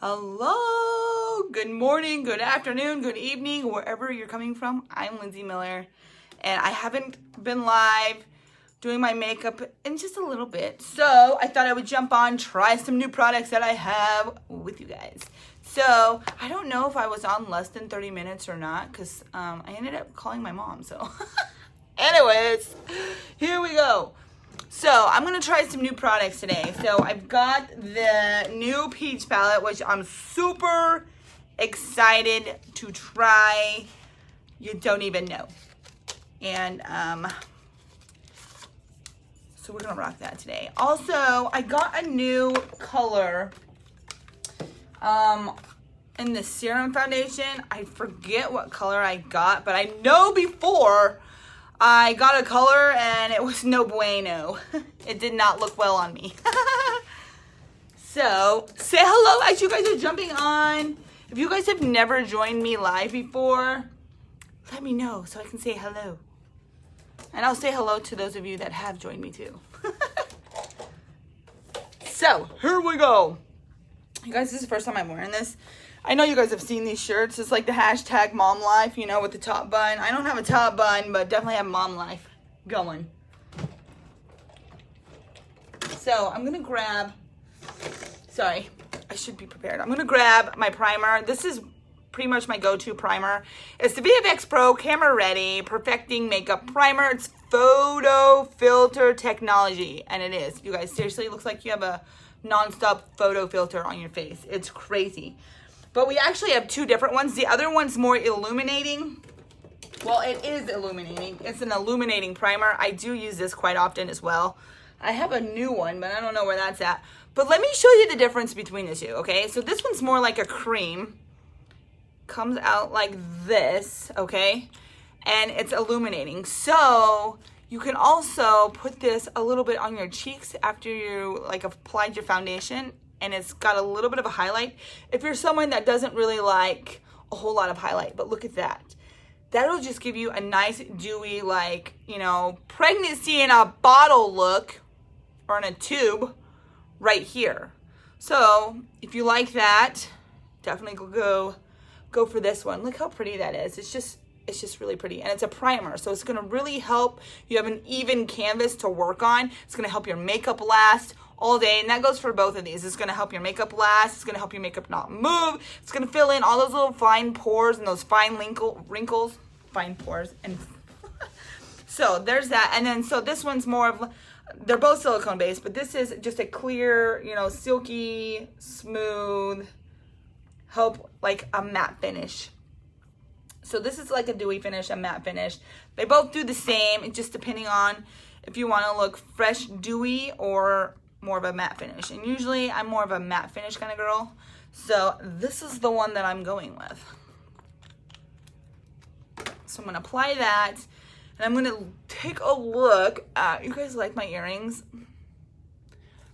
Hello, good morning, good afternoon, good evening, wherever you're coming from. I'm Lindsay Miller, and I haven't been live doing my makeup in just a little bit, so I thought I would jump on, try some new products that I have with you guys. So I don't know if I was on less than 30 minutes or not, because I ended up calling my mom, so anyways, here we go. So I'm going to try some new products today. So I've got the new peach palette, which I'm super excited to try. You don't even know. And so we're going to rock that today. Also, I got a new color in the Serum Foundation. I forget what color I got, but I know before I got a color and it was no bueno. It did not look well on me. So, say hello as you guys are jumping on. If you guys have never joined me live before, let me know so I can say hello. And I'll say hello to those of you that have joined me too. So, here we go. You guys, this is the first time I'm wearing this. I know you guys have seen these shirts. It's like the hashtag mom life, you know, with the top bun. I don't have a top bun, but definitely have mom life going. So I'm going to grab, sorry, I should be prepared. I'm going to grab my primer. This is pretty much my go-to primer. It's the VFX Pro Camera Ready Perfecting Makeup Primer. It's photo filter technology, and it is. You guys, seriously, it looks like you have a non-stop photo filter on your face. It's crazy. But we actually have two different ones. The other one's more illuminating. Well, it is illuminating. It's an illuminating primer. I do use this quite often as well. I have a new one, but I don't know where that's at. But let me show you the difference between the two, okay? So this one's more like a cream. Comes out like this, okay? And it's illuminating. So you can also put this a little bit on your cheeks after you like applied your foundation, and it's got a little bit of a highlight. If you're someone that doesn't really like a whole lot of highlight, but look at that. That'll just give you a nice dewy, like, you know, pregnancy in a bottle look, or in a tube right here. So if you like that, definitely go for this one. Look how pretty that is. It's just really pretty, and it's a primer, so it's going to really help you have an even canvas to work on. It's going to help your makeup last all day, and that goes for both of these. It's going to help your makeup last. It's going to help your makeup not move. It's going to fill in all those little fine pores and those fine wrinkles, fine pores, and so there's that. And then so this one's more of, they're both silicone based, but this is just a clear, you know, silky, smooth, help like a matte finish. So this is like a dewy finish, a matte finish. They both do the same, it's just depending on if you want to look fresh, dewy, or more of a matte finish. And usually I'm more of a matte finish kind of girl. So this is the one that I'm going with. So I'm going to apply that, and I'm going to take a look at, you guys like my earrings?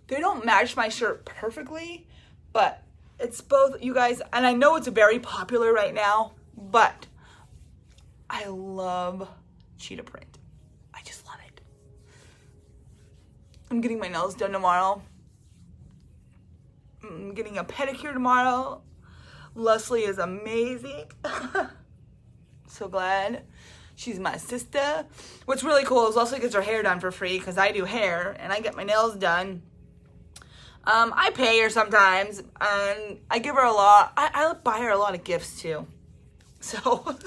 They don't match my shirt perfectly, but it's both, you guys, and I know it's very popular right now, but I love cheetah print. I just love it. I'm getting my nails done tomorrow. I'm getting a pedicure tomorrow. Leslie is amazing. So glad she's my sister. What's really cool is Leslie gets her hair done for free because I do hair and I get my nails done. I pay her sometimes, and I give her a lot. I buy her a lot of gifts too. So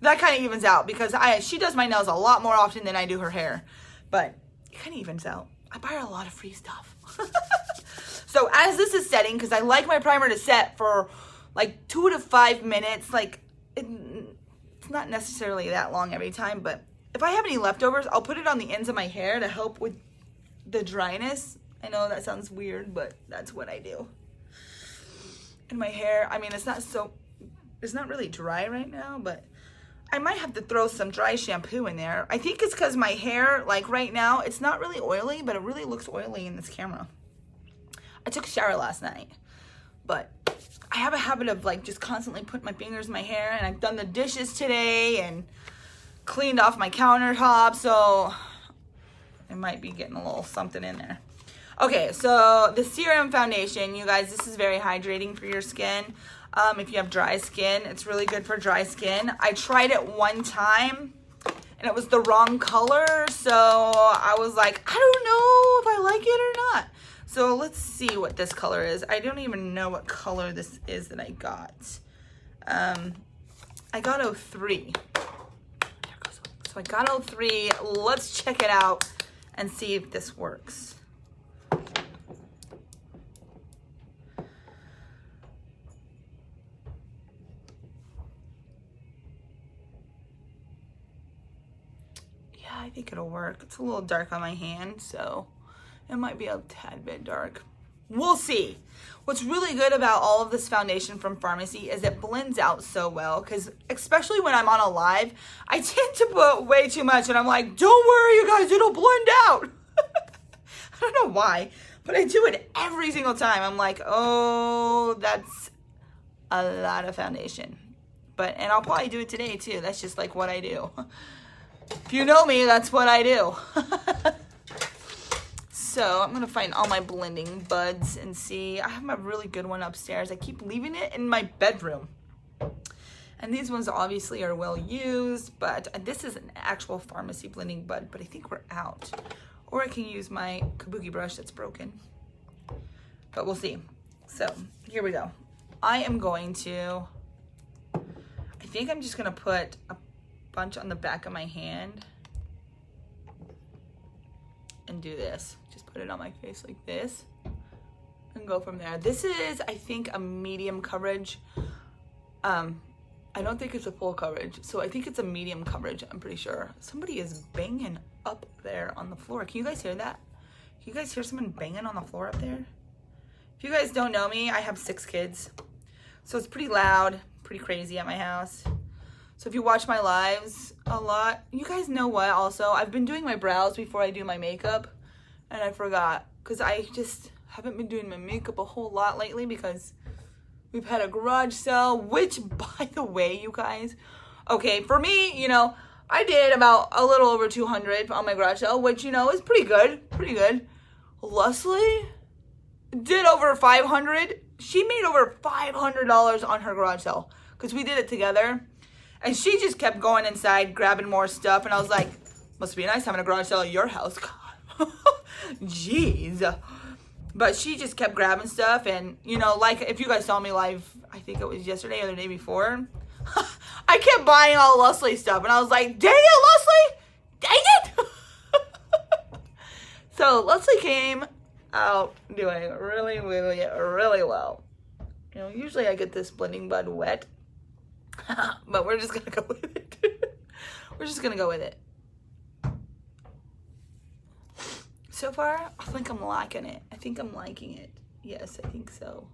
that kind of evens out because she does my nails a lot more often than I do her hair. But it kind of evens out. I buy her a lot of free stuff. So as this is setting, because I like my primer to set for like 2 to 5 minutes. Like it's not necessarily that long every time, but if I have any leftovers, I'll put it on the ends of my hair to help with the dryness. I know that sounds weird, but that's what I do. And my hair, I mean, it's not really dry right now, but I might have to throw some dry shampoo in there. I think it's because my hair, like right now, it's not really oily, but it really looks oily in this camera. I took a shower last night, but I have a habit of like just constantly putting my fingers in my hair, and I've done the dishes today and cleaned off my countertop, so it might be getting a little something in there. Okay, so the Serum Foundation, you guys, this is very hydrating for your skin. If you have dry skin, it's really good for dry skin. I tried it one time and it was the wrong color, so I was like, I don't know if I like it or not. So let's see what this color is. I don't even know what color this is that I got. I got 03. There goes. So I got 03. Let's check it out and see if this works. Yeah, I think it'll work. It's a little dark on my hand, so it might be a tad bit dark. We'll see. What's really good about all of this foundation from Farmasi is it blends out so well, because especially when I'm on a live, I tend to put way too much and I'm like, don't worry you guys, it'll blend out. I don't know why, but I do it every single time. I'm like, oh, that's a lot of foundation. And I'll probably do it today too. That's just like what I do. If you know me, that's what I do. So I'm going to find all my blending buds and see. I have my really good one upstairs. I keep leaving it in my bedroom. And these ones obviously are well used, but this is an actual Farmasi blending bud, but I think we're out. Or I can use my kabuki brush that's broken. But we'll see. So here we go. I am going to, I think I'm just going to put a bunch on the back of my hand and do this. Just put it on my face like this and go from there. This is, I think, a medium coverage. I don't think it's a full coverage, so I think it's a medium coverage, I'm pretty sure. Somebody is banging up there on the floor. Can you guys hear that? Can you guys hear someone banging on the floor up there? If you guys don't know me, I have 6 kids, so it's pretty loud, pretty crazy at my house. So if you watch my lives a lot, you guys know what also, I've been doing my brows before I do my makeup, and I forgot, because I just haven't been doing my makeup a whole lot lately because we've had a garage sale, which, by the way, you guys, okay, for me, you know, I did about a little over 200 on my garage sale, which, you know, is pretty good, pretty good. Leslie did over 500. She made over $500 on her garage sale because we did it together. And she just kept going inside, grabbing more stuff. And I was like, must be nice having a garage sale at your house. God. Jeez. But she just kept grabbing stuff. And, you know, like if you guys saw me live, I think it was yesterday or the day before, I kept buying all Leslie stuff. And I was like, dang it, Leslie. Dang it. So Leslie came out doing really, really, really well. You know, usually I get this blending bud wet. But we're just gonna go with it. We're just gonna go with it. So far, I think I'm liking it. I think I'm liking it. Yes, I think so.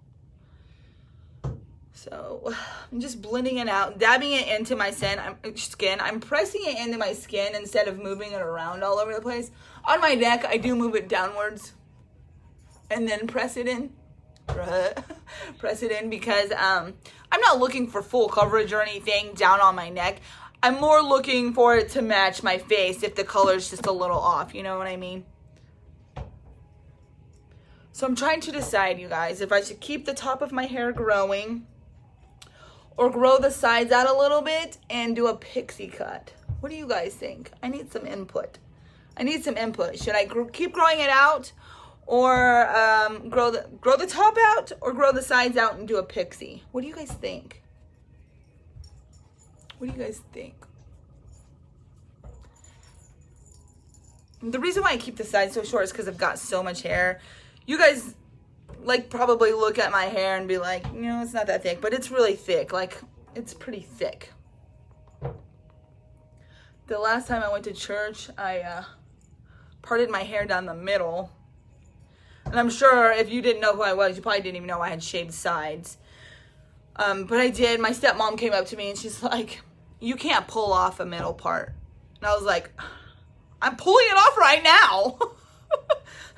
So I'm just blending it out, dabbing it into my skin. I'm pressing it into my skin instead of moving it around all over the place. On my neck, I do move it downwards and then press it in. Press it in because I'm not looking for full coverage or anything down on my neck. I'm more looking for it to match my face if the color's just a little off, you know what I mean? So I'm trying to decide, you guys, if I should keep the top of my hair growing or grow the sides out a little bit and do a pixie cut. What do you guys think? I need some input. Should I keep growing it out? Or grow the top out, or grow the sides out and do a pixie? What do you guys think? What do you guys think? The reason why I keep the sides so short is because I've got so much hair. You guys like probably look at my hair and be like, you know, it's not that thick, but it's really thick. Like, it's pretty thick. The last time I went to church, I parted my hair down the middle. And I'm sure if you didn't know who I was, you probably didn't even know I had shaved sides. But I did. My stepmom came up to me and she's like, you can't pull off a middle part. And I was like, I'm pulling it off right now.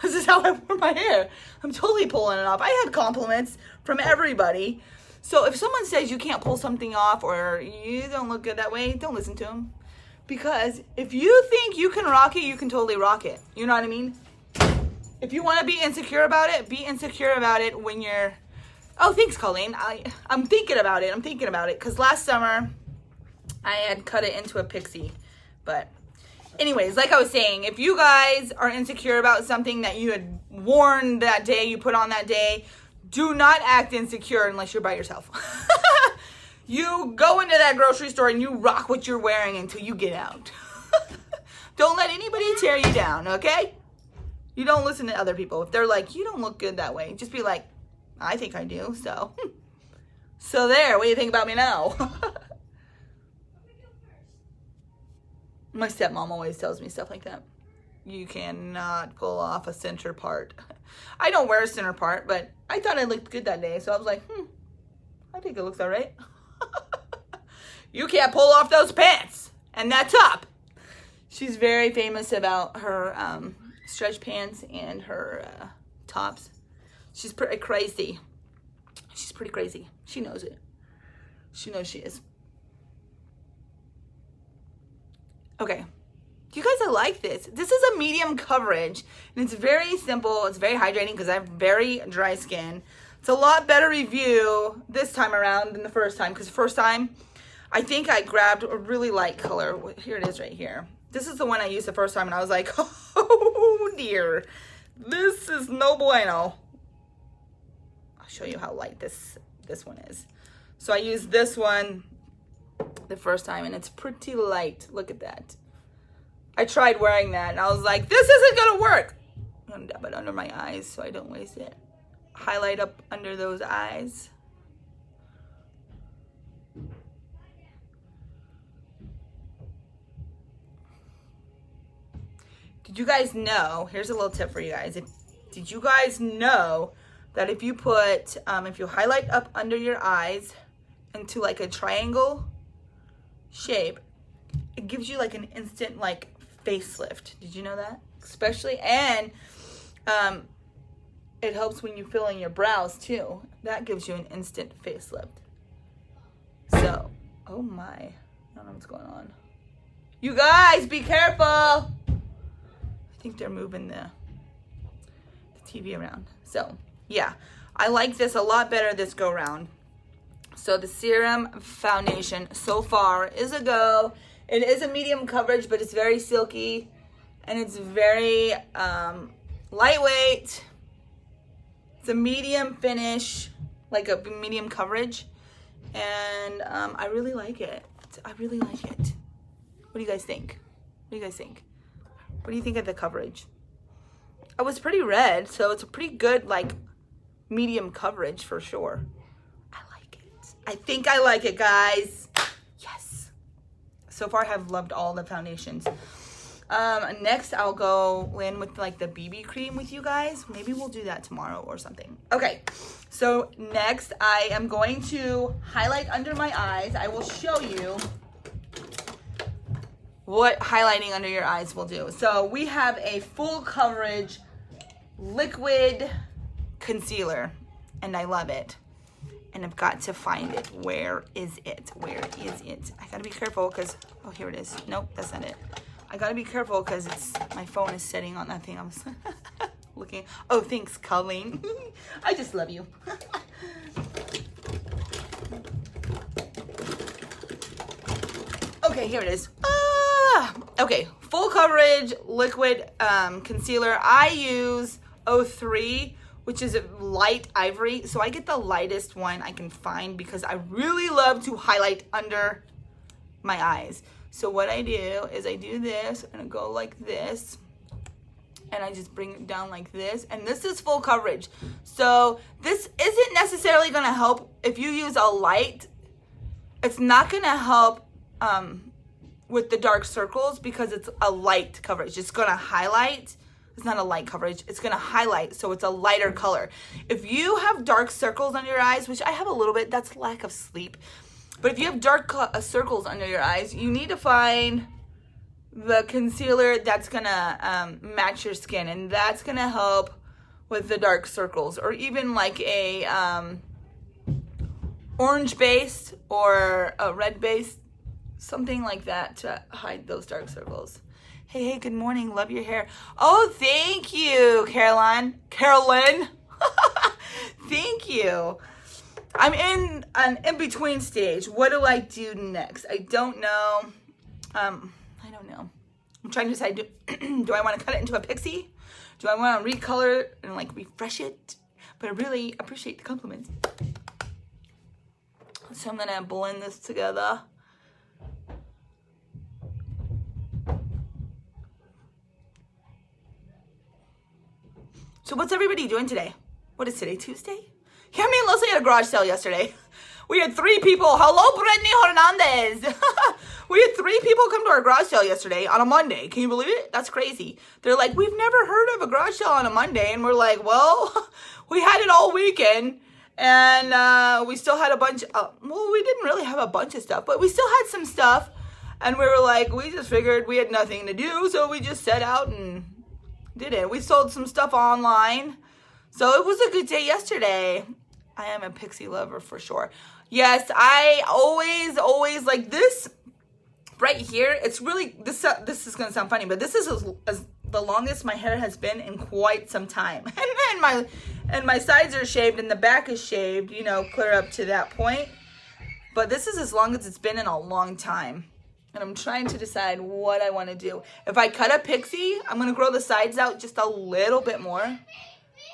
This is how I wore my hair. I'm totally pulling it off. I had compliments from everybody. So if someone says you can't pull something off or you don't look good that way, don't listen to them. Because if you think you can rock it, you can totally rock it. You know what I mean? If you want to be insecure about it, be insecure about it when you're, oh, thanks, Colleen. I'm thinking about it. Because last summer, I had cut it into a pixie. But anyways, like I was saying, if you guys are insecure about something that you had worn that day, you put on that day, do not act insecure unless you're by yourself. You go into that grocery store and you rock what you're wearing until you get out. Don't let anybody tear you down, okay? You don't listen to other people. If they're like, you don't look good that way, just be like, I think I do, so. So there, what do you think about me now? My stepmom always tells me stuff like that. You cannot pull off a center part. I don't wear a center part, but I thought I looked good that day, so I was like, I think it looks all right. You can't pull off those pants and that top. She's very famous about her stretch pants and her tops. She's pretty crazy. She's pretty crazy. She knows it. She knows she is. Okay. You guys, I like this. This is a medium coverage. And it's very simple. It's very hydrating because I have very dry skin. It's a lot better review this time around than the first time. Because the first time, I think I grabbed a really light color. Here it is right here. This is the one I used the first time. And I was like, oh dear. This is no bueno. I'll show you how light this one is. So I used this one the first time. And it's pretty light. Look at that. I tried wearing that and I was like, this isn't gonna work. I'm gonna dab it under my eyes so I don't waste it. Highlight up under those eyes. Did you guys know, here's a little tip for you guys. Did you guys know that if you put, if you highlight up under your eyes into like a triangle shape, it gives you like an instant like facelift. Did you know that? Especially, and it helps when you fill in your brows too. That gives you an instant facelift. So, oh my, I don't know what's going on. You guys, be careful. I think they're moving the TV around. So, yeah, I like this a lot better this go round. So the Serum Foundation so far is a go. It is a medium coverage, but it's very silky and it's very lightweight. It's a medium finish, like a medium coverage. And I really like it. I really like it. What do you guys think? What do you guys think? What do you think of the coverage? I was pretty red, so it's a pretty good, like, medium coverage for sure. I like it. I think I like it, guys. Yes. So far, I have loved all the foundations. Next, I'll go in with, like, the BB cream with you guys. Maybe we'll do that tomorrow or something. Okay. So, next, I am going to highlight under my eyes. I will show you what highlighting under your eyes will do. So we have a full coverage liquid concealer and I love it. And I've got to find it. Where is it? Where is it? I gotta be careful because, oh, here it is. Nope, that's not it. I gotta be careful because my phone is sitting on that thing. I was looking. Oh, thanks, Colleen. I just love you. Okay, here it is. Okay, full coverage liquid concealer. I use 03, which is a light ivory. So I get the lightest one I can find because I really love to highlight under my eyes. So what I do is I do this and I go like this. And I just bring it down like this. And this is full coverage. So this isn't necessarily going to help if you use a light. It's not going to help with the dark circles because it's a light coverage. It's going to highlight. It's not a light coverage. It's going to highlight, so it's a lighter color. If you have dark circles under your eyes, which I have a little bit, that's lack of sleep. But if you have dark circles under your eyes, you need to find the concealer that's going to match your skin. And that's going to help with the dark circles. Or even like a orange-based or a red-based. Something like that to hide those dark circles. Hey, good morning. Love your hair. Oh, thank you, Caroline. Carolyn. Thank you. I'm in an in-between stage. What do I do next? I don't know. I don't know. I'm trying to decide, do I want to cut it into a pixie? Do I want to recolor it and like refresh it? But I really appreciate the compliments. So I'm gonna blend this together. So what's everybody doing today? What is today, Tuesday? Yeah, me and Leslie had a garage sale yesterday. We had 3 people. Hello, Brittany Hernandez. We had 3 people come to our garage sale yesterday on a Monday. Can you believe it? That's crazy. They're like, we've never heard of a garage sale on a Monday. And we're like, well, we had it all weekend. And we still had a bunch. Well, we didn't really have a bunch of stuff, but we still had some stuff. And we were like, we just figured we had nothing to do. So we just set out and did it. We sold some stuff online. So it was a good day yesterday. I am a pixie lover for sure. Yes, I always like this right here. It's really, this is going to sound funny, but this is as the longest my hair has been in quite some time. And my sides are shaved and the back is shaved, you know, clear up to that point. But this is as long as it's been in a long time. And I'm trying to decide what I want to do. If I cut a pixie, I'm going to grow the sides out just a little bit more.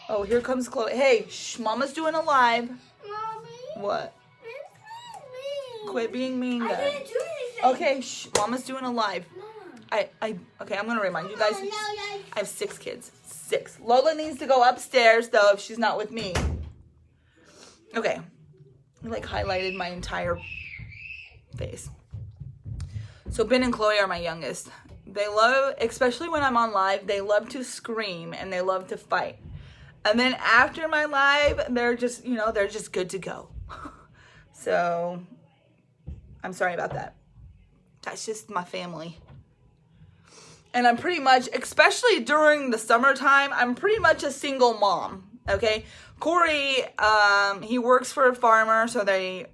Oh, here comes Chloe. Hey, shh, Mama's doing a live. Mommy? What? Mean. Quit being mean, I guys. didn't do anything. Okay, shh, Mama's doing a live. Mom. Okay, I'm going to remind you guys. No, I have 6 kids. 6. Lola needs to go upstairs, though, if she's not with me. Okay. I, like, highlighted my entire face. So Ben and Chloe are my youngest. They love, especially when I'm on live, they love to scream and they love to fight. And then after my live, they're just, you know, they're just good to go. So I'm sorry about that. That's just my family. And I'm pretty much, especially during the summertime, I'm pretty much a single mom, okay? Corey, he works for a farmer, so they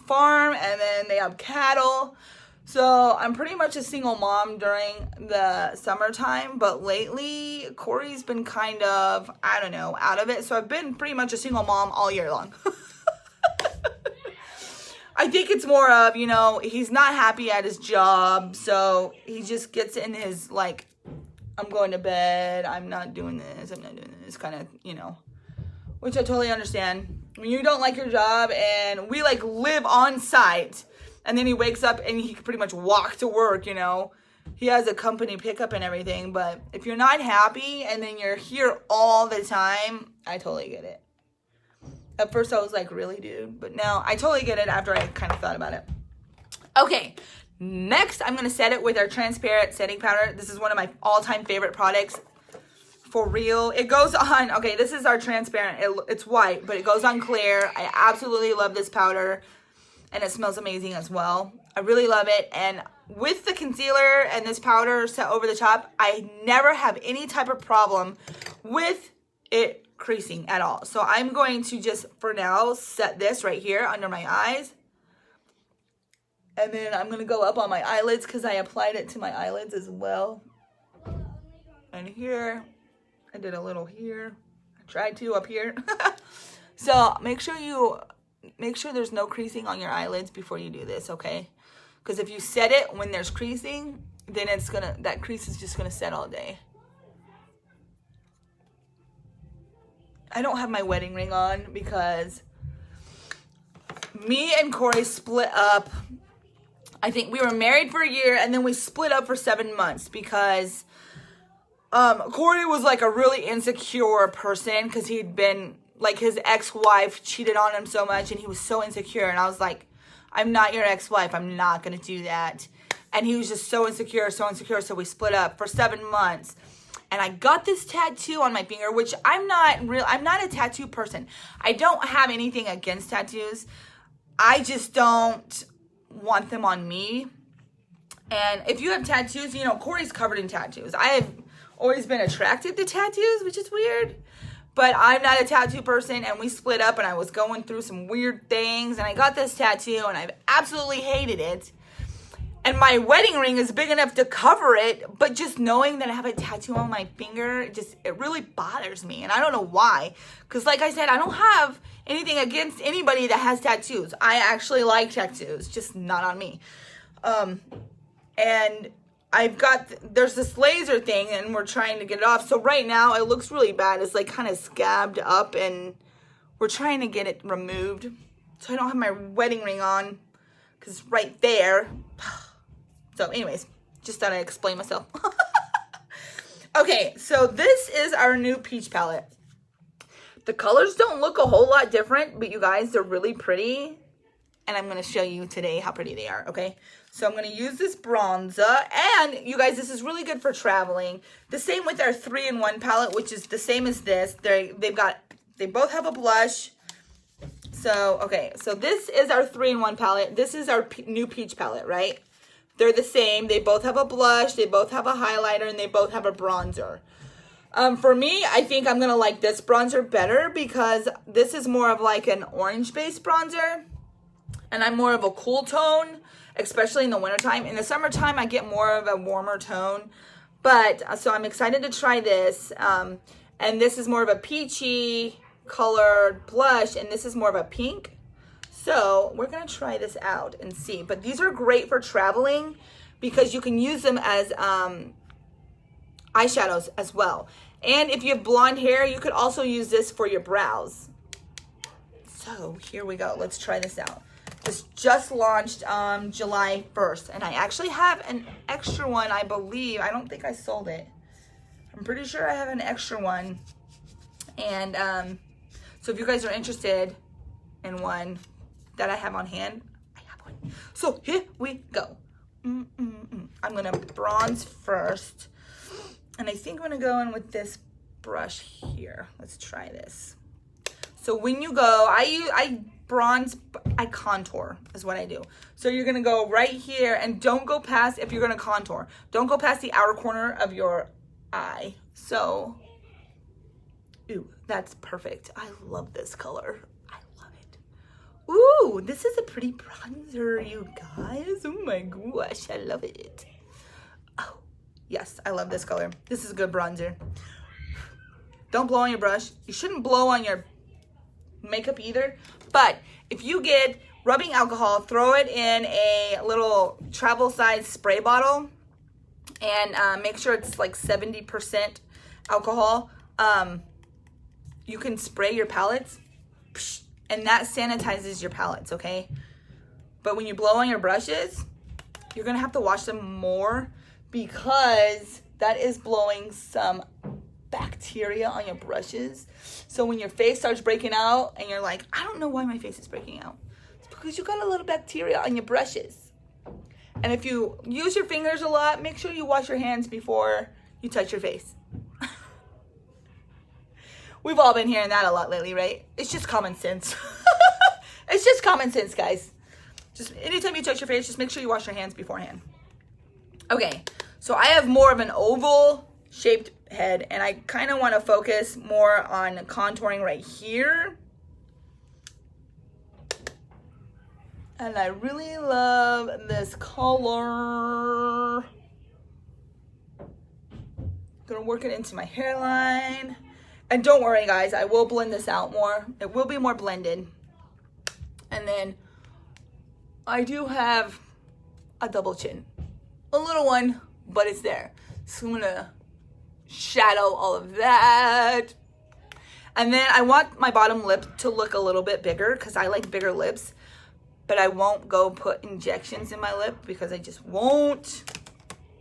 farm and then they have cattle. So I'm pretty much a single mom during the summertime, but lately Corey's been kind of, I don't know, out of it. So I've been pretty much a single mom all year long. I think it's more of, you know, he's not happy at his job. So he just gets in his, like, I'm going to bed. I'm not doing this. I'm not doing this kind of, you know, which I totally understand. When you don't like your job and we, like, live on site. And then he wakes up and he can pretty much walk to work, you know. He has a company pickup and everything. But if you're not happy and then you're here all the time, I totally get it. At first I was like, really, dude? But now I totally get it after I kind of thought about it. Okay, next I'm going to set it with our transparent setting powder. This is one of my all-time favorite products. For real. It goes on, okay, this is our transparent. It's white, but it goes on clear. I absolutely love this powder. And it smells amazing as well. I really love it. And with the concealer and this powder set over the top, I never have any type of problem with it creasing at all. So I'm going to just, for now, set this right here under my eyes. And then I'm going to go up on my eyelids because I applied it to my eyelids as well. And here. I did a little here. I tried to up here. So make sure there's no creasing on your eyelids before you do this, okay? Because if you set it when there's creasing, then that crease is just gonna set all day. I don't have my wedding ring on because me and Corey split up. I think we were married for a year and then we split up for 7 months because Corey was like a really insecure person because he'd been, like, his ex-wife cheated on him so much and he was so insecure. And I was like, I'm not your ex-wife. I'm not going to do that. And he was just so insecure. So we split up for 7 months. And I got this tattoo on my finger, which I'm not a tattoo person. I don't have anything against tattoos. I just don't want them on me. And if you have tattoos, you know, Corey's covered in tattoos. I have always been attracted to tattoos, which is weird. But I'm not a tattoo person, and we split up, and I was going through some weird things, and I got this tattoo, and I've absolutely hated it. And my wedding ring is big enough to cover it, but just knowing that I have a tattoo on my finger, it really bothers me. And I don't know why. Because like I said, I don't have anything against anybody that has tattoos. I actually like tattoos, just not on me. And there's this laser thing and we're trying to get it off. So right now it looks really bad. It's like kind of scabbed up and we're trying to get it removed. So I don't have my wedding ring on because it's right there. So anyways, just thought I'd explain myself. Okay, so this is our new peach palette. The colors don't look a whole lot different, but you guys, they're really pretty. And I'm going to show you today how pretty they are, okay? So I'm going to use this bronzer. And you guys, this is really good for traveling. The same with our 3-in-1 palette, which is the same as this. They both have a blush. So, okay, so this is our 3-in-1 palette. This is our new peach palette, right? They're the same. They both have a blush, they both have a highlighter, and they both have a bronzer. For me, I think I'm going to like this bronzer better because this is more of like an orange-based bronzer. And I'm more of a cool tone, especially in the wintertime. In the summertime, I get more of a warmer tone. But, so I'm excited to try this. And this is more of a peachy colored blush, and this is more of a pink. So we're going to try this out and see. But these are great for traveling because you can use them as eyeshadows as well. And if you have blonde hair, you could also use this for your brows. So here we go. Let's try this out. This just launched July 1st. And I actually have an extra one, I believe. I don't think I sold it. I'm pretty sure I have an extra one. And so if you guys are interested in one that I have on hand, I have one. So here we go. I'm going to bronze first. And I think I'm going to go in with this brush here. Let's try this. So when you go, I bronze, I contour is what I do. So you're going to go right here and don't go past, if you're going to contour, don't go past the outer corner of your eye. So, ooh, that's perfect. I love this color. I love it. Ooh, this is a pretty bronzer, you guys. Oh my gosh, I love it. Oh, yes, I love this color. This is a good bronzer. Don't blow on your brush. You shouldn't blow on your makeup either. But if you get rubbing alcohol, throw it in a little travel size spray bottle and make sure it's like 70% alcohol. You can spray your palettes and that sanitizes your palettes, okay? But when you blow on your brushes, you're gonna have to wash them more because that is blowing some bacteria on your brushes. So when your face starts breaking out and you're like, I don't know why my face is breaking out. It's because you got a little bacteria on your brushes. And if you use your fingers a lot, make sure you wash your hands before you touch your face. We've all been hearing that a lot lately, right? It's just common sense. It's just common sense, guys. Just anytime you touch your face, just make sure you wash your hands beforehand. Okay, so I have more of an oval shaped head and I kind of want to focus more on contouring right here. And I really love this color. Gonna work it into my hairline. And don't worry guys, I will blend this out more. It will be more blended. And then I do have a double chin. A little one, but it's there. So I'm gonna shadow all of that. And then I want my bottom lip to look a little bit bigger because I like bigger lips. But I won't go put injections in my lip because I just won't.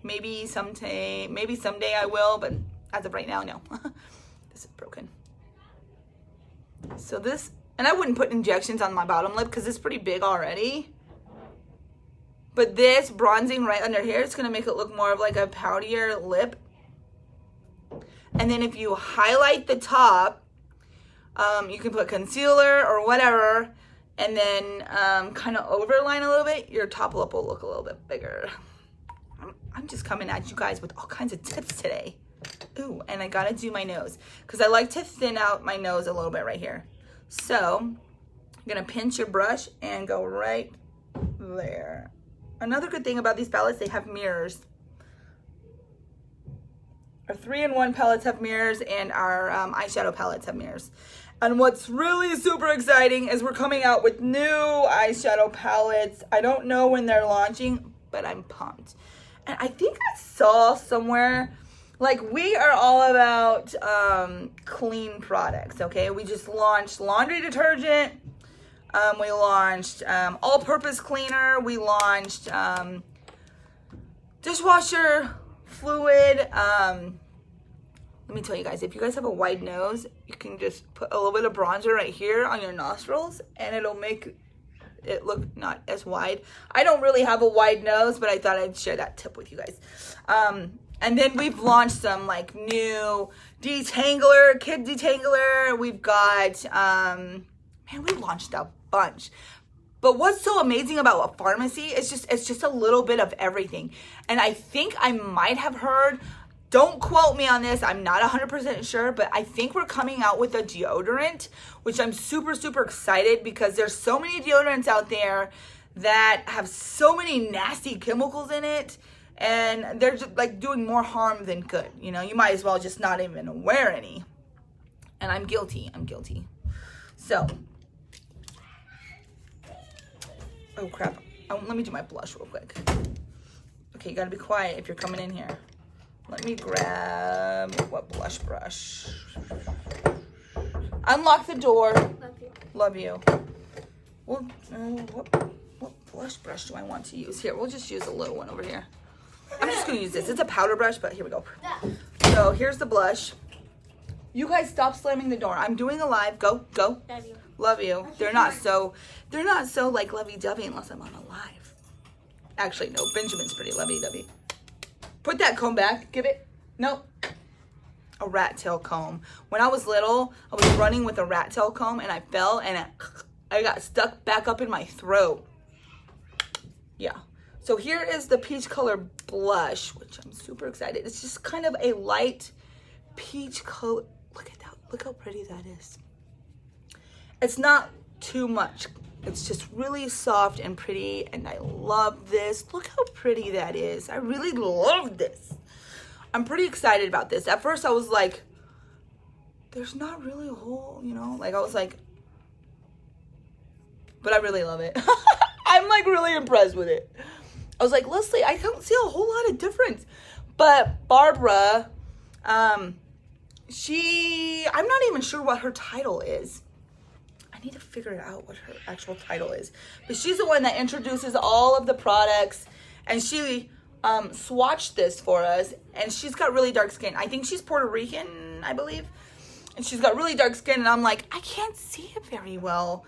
Maybe someday I will, but as of right now, no. This is broken. So this, and I wouldn't put injections on my bottom lip because it's pretty big already. But this bronzing right under here, it's gonna make it look more of like a poutier lip. And then if you highlight the top, you can put concealer or whatever, and then kind of overline a little bit, your top lip will look a little bit bigger. I'm just coming at you guys with all kinds of tips today. Ooh, and I gotta do my nose because I like to thin out my nose a little bit right here. So I'm gonna pinch your brush and go right there. Another good thing about these palettes, they have mirrors. Our 3-in-1 palettes have mirrors, and our eyeshadow palettes have mirrors. And what's really super exciting is we're coming out with new eyeshadow palettes. I don't know when they're launching, but I'm pumped. And I think I saw somewhere, like, we are all about clean products, okay? We just launched laundry detergent. We launched all-purpose cleaner. We launched dishwasher fluid. Let me tell you guys, if you guys have a wide nose, you can just put a little bit of bronzer right here on your nostrils, and it'll make it look not as wide. I don't really have a wide nose, but I thought I'd share that tip with you guys. And then we've launched some like new detangler, kid detangler. We've got, man, we launched a bunch. But what's so amazing about Farmasi is it's just a little bit of everything. And I think I might have heard, don't quote me on this, I'm not 100% sure, but I think we're coming out with a deodorant, which I'm super, super excited because there's so many deodorants out there that have so many nasty chemicals in it, and they're just like doing more harm than good. You know, you might as well just not even wear any. And I'm guilty. So, oh crap. Let me do my blush real quick. Okay, you gotta be quiet if you're coming in here. Let me grab what blush brush. Unlock the door. Love you. Well, what blush brush do I want to use? Here, we'll just use a little one over here. I'm just gonna use this. It's a powder brush, but here we go. So here's the blush. You guys stop slamming the door. I'm doing a live. Go. Love you. Love you. They're not so like lovey-dovey unless I'm on a live. Actually, no. Benjamin's pretty lovey-dovey. Put that comb back. Give it. Nope. A rat tail comb. When I was little, I was running with a rat tail comb and I fell and I got stuck back up in my throat. Yeah. So here is the peach color blush, which I'm super excited. It's just kind of a light peach color. Look at that. Look how pretty that is. It's not too much. It's just really soft and pretty, and I love this. Look how pretty that is. I really love this. I'm pretty excited about this. At first, I was like, there's not really a whole, you know, like I was like, but I really love it. I'm like really impressed with it. I was like, Leslie, I don't see a whole lot of difference. But Barbara, I'm not even sure what her title is. I need to figure out what her actual title is. But she's the one that introduces all of the products, and she swatched this for us, and she's got really dark skin. I think she's Puerto Rican, I believe. And she's got really dark skin, and I'm like, I can't see it very well.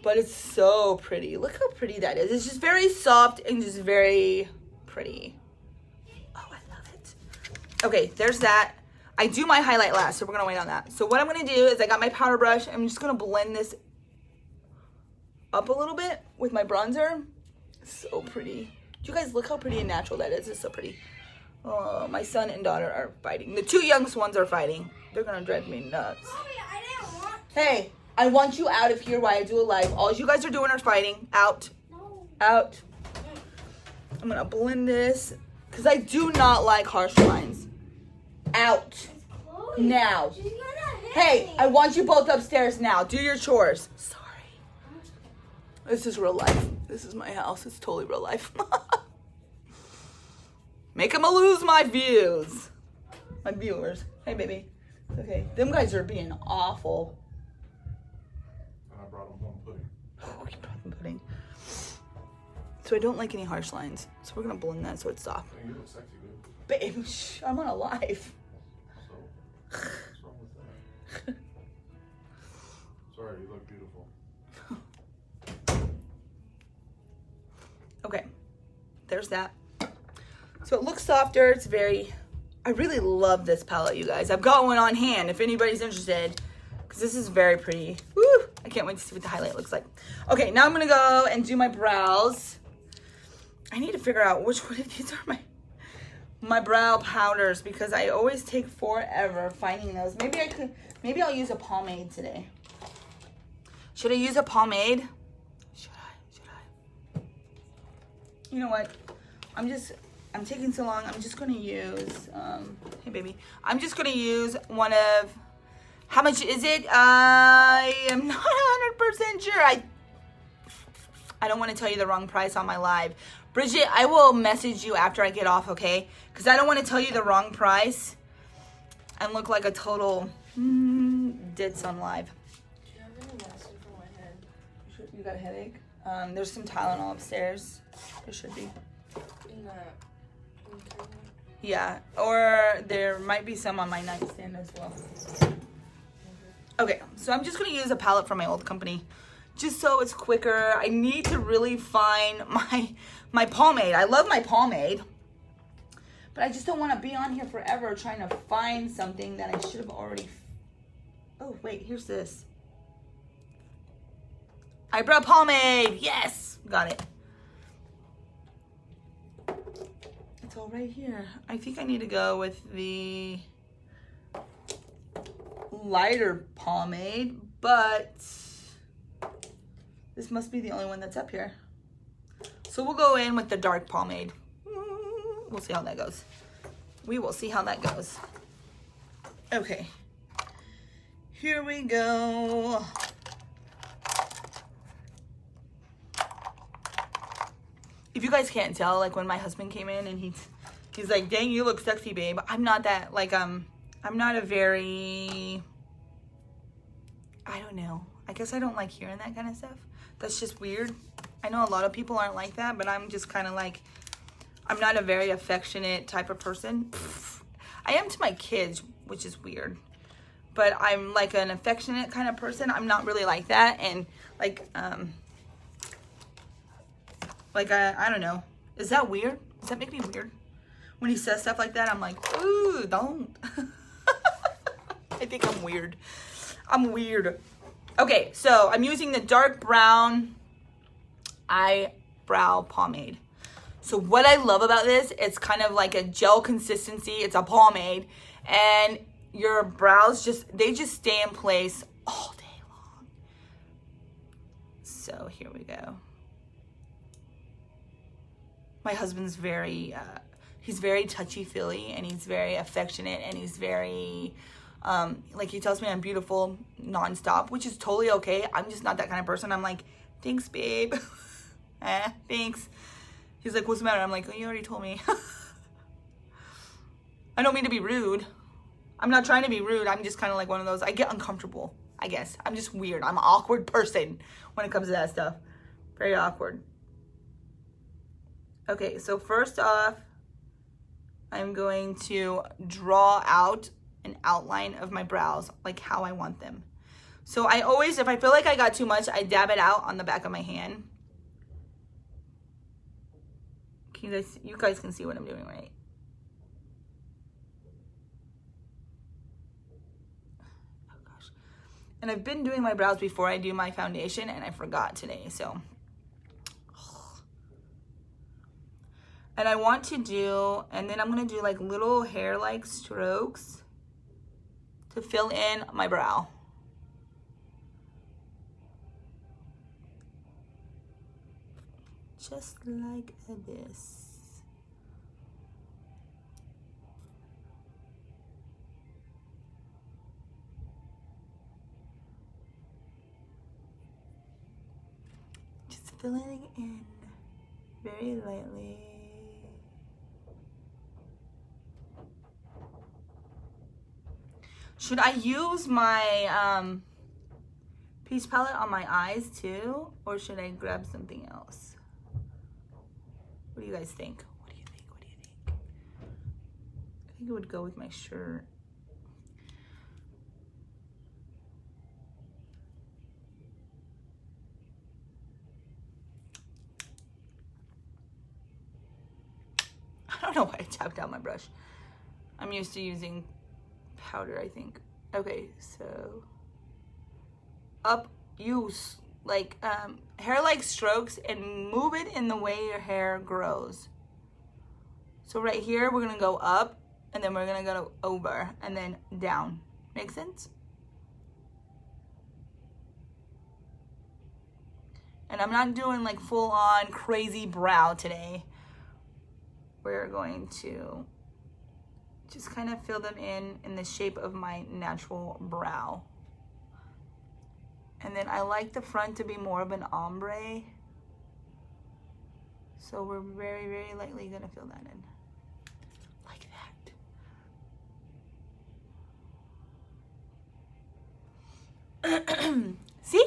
But it's so pretty. Look how pretty that is. It's just very soft and just very pretty. Oh, I love it. Okay, there's that. I do my highlight last, so we're going to wait on that. So what I'm going to do is I got my powder brush. I'm just going to blend this up a little bit with my bronzer. So pretty. Do you guys look how pretty and natural that is? It's so pretty. Oh, my son and daughter are fighting. The two youngest ones are fighting. They're going to drive me nuts. Mommy, I didn't want Hey, I want you out of here while I do a live. All you guys are doing are fighting. Out. No. Out. I'm going to blend this because I do not like harsh lines. Out. Chloe, Now. she's gonna hit Hey, me. I want you both upstairs now. Do your chores. Sorry. This is real life. This is my house. It's totally real life. Make them lose my views. My viewers. Hey, baby. Okay. Them guys are being awful. And I brought them home pudding. Oh, you brought them pudding. So I don't like any harsh lines. So we're going to blend that so it's soft. Hey, you look sexy, dude. Babe, shh, I'm on a live. So, what's wrong with that? Sorry, you look beautiful. Okay. There's that. So it looks softer. It's very... I really love this palette, you guys. I've got one on hand if anybody's interested. Because this is very pretty. Woo! I can't wait to see what the highlight looks like. Okay, now I'm going to go and do my brows. I need to figure out which one of these are my brow powders because I always take forever finding those. Maybe I'll use a pomade today. Should I use a pomade? Should I? You know what? I'm taking so long. I'm just gonna use, hey baby. I'm just gonna use one of, how much is it? I am not 100% sure. I don't want to tell you the wrong price on my live. Bridget, I will message you after I get off, okay? Because I don't want to tell you the wrong price and look like a total ditz on live. Do you have any medicine for my head? You got a headache? There's some Tylenol upstairs. There should be. In that cabinet? Yeah, or there might be some on my nightstand as well. Okay, so I'm just gonna use a palette from my old company, just so it's quicker. I need to really find my pomade. I love my pomade, but I just don't want to be on here forever trying to find something that I should have already. Oh wait, here's this. Eyebrow pomade, yes, got it. It's all right here. I think I need to go with the lighter pomade, but this must be the only one that's up here. So we'll go in with the dark pomade. We'll see how that goes. We will see how that goes. Okay. Here we go. If you guys can't tell, like when my husband came in and he's like, dang, you look sexy, babe. I'm not that, like, I'm not a very, I don't know. I guess I don't like hearing that kind of stuff. That's just weird. I know a lot of people aren't like that, but I'm just kind of like, I'm not a very affectionate type of person. I am to my kids, which is weird. But I'm like an affectionate kind of person. I'm not really like that. And like I don't know. Is that weird? Does that make me weird? When he says stuff like that, I'm like, ooh, don't. I think I'm weird. I'm weird. Okay, so I'm using the dark brown eyebrow pomade. So what I love about this, it's kind of like a gel consistency. It's a pomade. And your brows they just stay in place all day long. So here we go. My husband's very, he's very touchy-feely, and he's very affectionate, and he's very, like, he tells me I'm beautiful nonstop, which is totally okay. I'm just not that kind of person. I'm like, thanks, babe. Thanks. He's like, what's the matter? I'm like, oh, you already told me. I don't mean to be rude. I'm not trying to be rude. I'm just kind of like one of those, I get uncomfortable, I guess. I'm just weird. I'm an awkward person when it comes to that stuff. Very awkward. Okay, so first off, I'm going to draw out an outline of my brows, like how I want them. So I always, if I feel like I got too much, I dab it out on the back of my hand. You guys can see what I'm doing, right? Oh gosh. And I've been doing my brows before I do my foundation, and I forgot today, so. And I want to do, and then I'm gonna do like little hair-like strokes to fill in my brow. Just like this. Just filling it in very lightly. Should I use my piece palette on my eyes too? Or should I grab something else? What do you guys think? What do you think? What do you think? I think it would go with my shirt. I don't know why I tapped out my brush. I'm used to using powder, I think. Okay, so up, use like hair-like strokes and move it in the way your hair grows. So right here, we're gonna go up, and then we're gonna go over, and then down. Make sense? And I'm not doing like full on crazy brow today. We're going to just kind of fill them in the shape of my natural brow. And then I like the front to be more of an ombre. So we're very, very lightly gonna fill that in. Like that. See?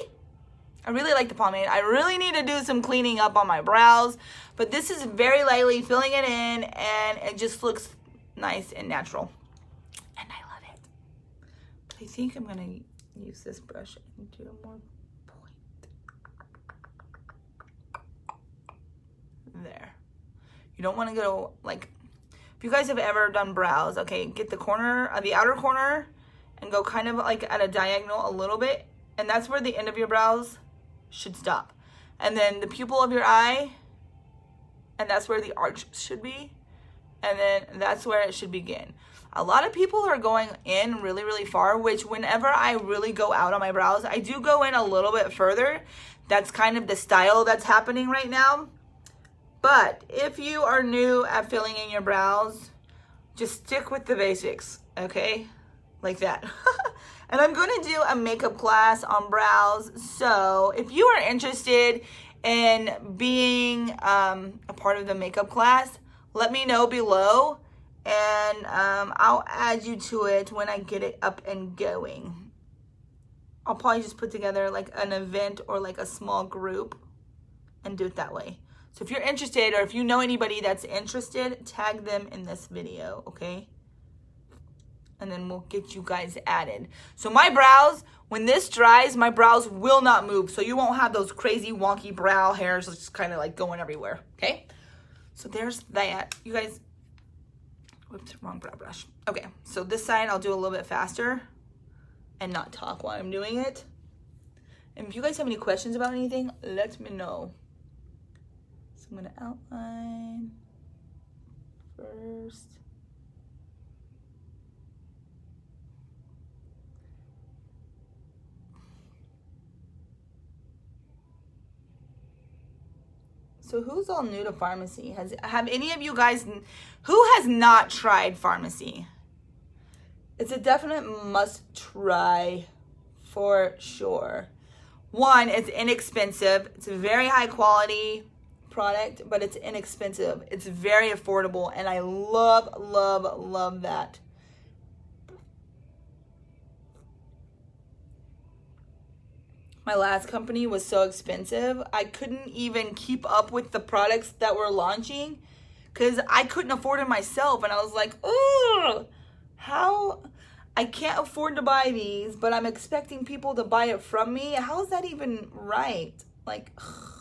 I really like the pomade. I really need to do some cleaning up on my brows, but this is very lightly filling it in and it just looks nice and natural. And I love it. But I think I'm gonna use this brush and do more point. There. You don't want to go like, if you guys have ever done brows, okay, get the corner, the outer corner, and go kind of like at a diagonal a little bit, and that's where the end of your brows should stop. And then the pupil of your eye, and that's where the arch should be, and then that's where it should begin. A lot of people are going in really, really far, which whenever I really go out on my brows, I do go in a little bit further. That's kind of the style that's happening right now. But if you are new at filling in your brows, just stick with the basics, okay? Like that. And I'm going to do a makeup class on brows. So if you are interested in being a part of the makeup class, let me know below. And I'll add you to it when I get it up and going. I'll probably just put together like an event or like a small group and do it that way. So if you're interested, or if you know anybody that's interested, tag them in this video, okay? And then we'll get you guys added. So my brows, when this dries, my brows will not move. So you won't have those crazy wonky brow hairs just kind of like going everywhere, okay? So there's that. You guys, whoops, wrong brow brush. Okay, so this side I'll do a little bit faster and not talk while I'm doing it. And if you guys have any questions about anything, let me know. So I'm gonna outline first. So who's all new to Farmasi? Have any of you guys, who has not tried Farmasi? It's a definite must try for sure. One, it's inexpensive. It's a very high quality product, but it's inexpensive. It's very affordable, and I love, love, love that. My last company was so expensive, I couldn't even keep up with the products that were launching because I couldn't afford it myself. And I was like, oh, how? I can't afford to buy these, but I'm expecting people to buy it from me. How is that even right? Like, ugh.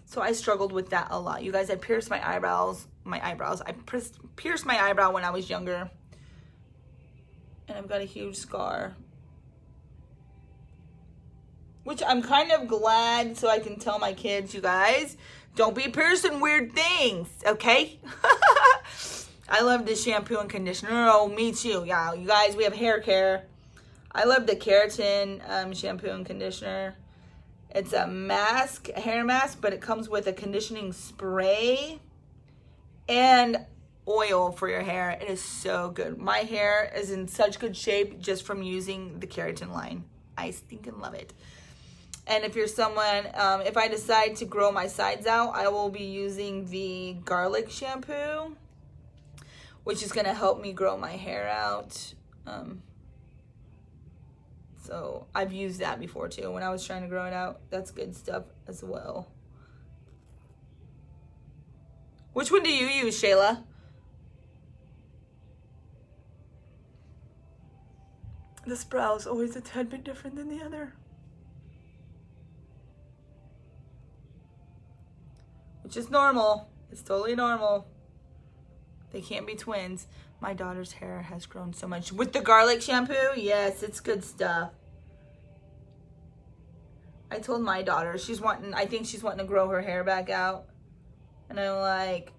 So I struggled with that a lot. You guys, I pierced my eyebrows. I pierced my eyebrow when I was younger. And I've got a huge scar. Which I'm kind of glad, so I can tell my kids, you guys, don't be piercing weird things, okay? I love the shampoo and conditioner. Oh, me too. Yeah, you guys, we have hair care. I love the keratin shampoo and conditioner. It's a mask, a hair mask, but it comes with a conditioning spray and oil for your hair. It is so good. My hair is in such good shape just from using the keratin line. I stinking love it. And if you're someone, if I decide to grow my sides out, I will be using the garlic shampoo, which is going to help me grow my hair out. So I've used that before too when I was trying to grow it out. That's good stuff as well. Which one do you use, Shayla? This brow is always a tad bit different than the other. Which is normal. It's totally normal. They can't be twins. My daughter's hair has grown so much. With the garlic shampoo, yes, it's good stuff. I told my daughter, I think she's wanting to grow her hair back out. And I'm like,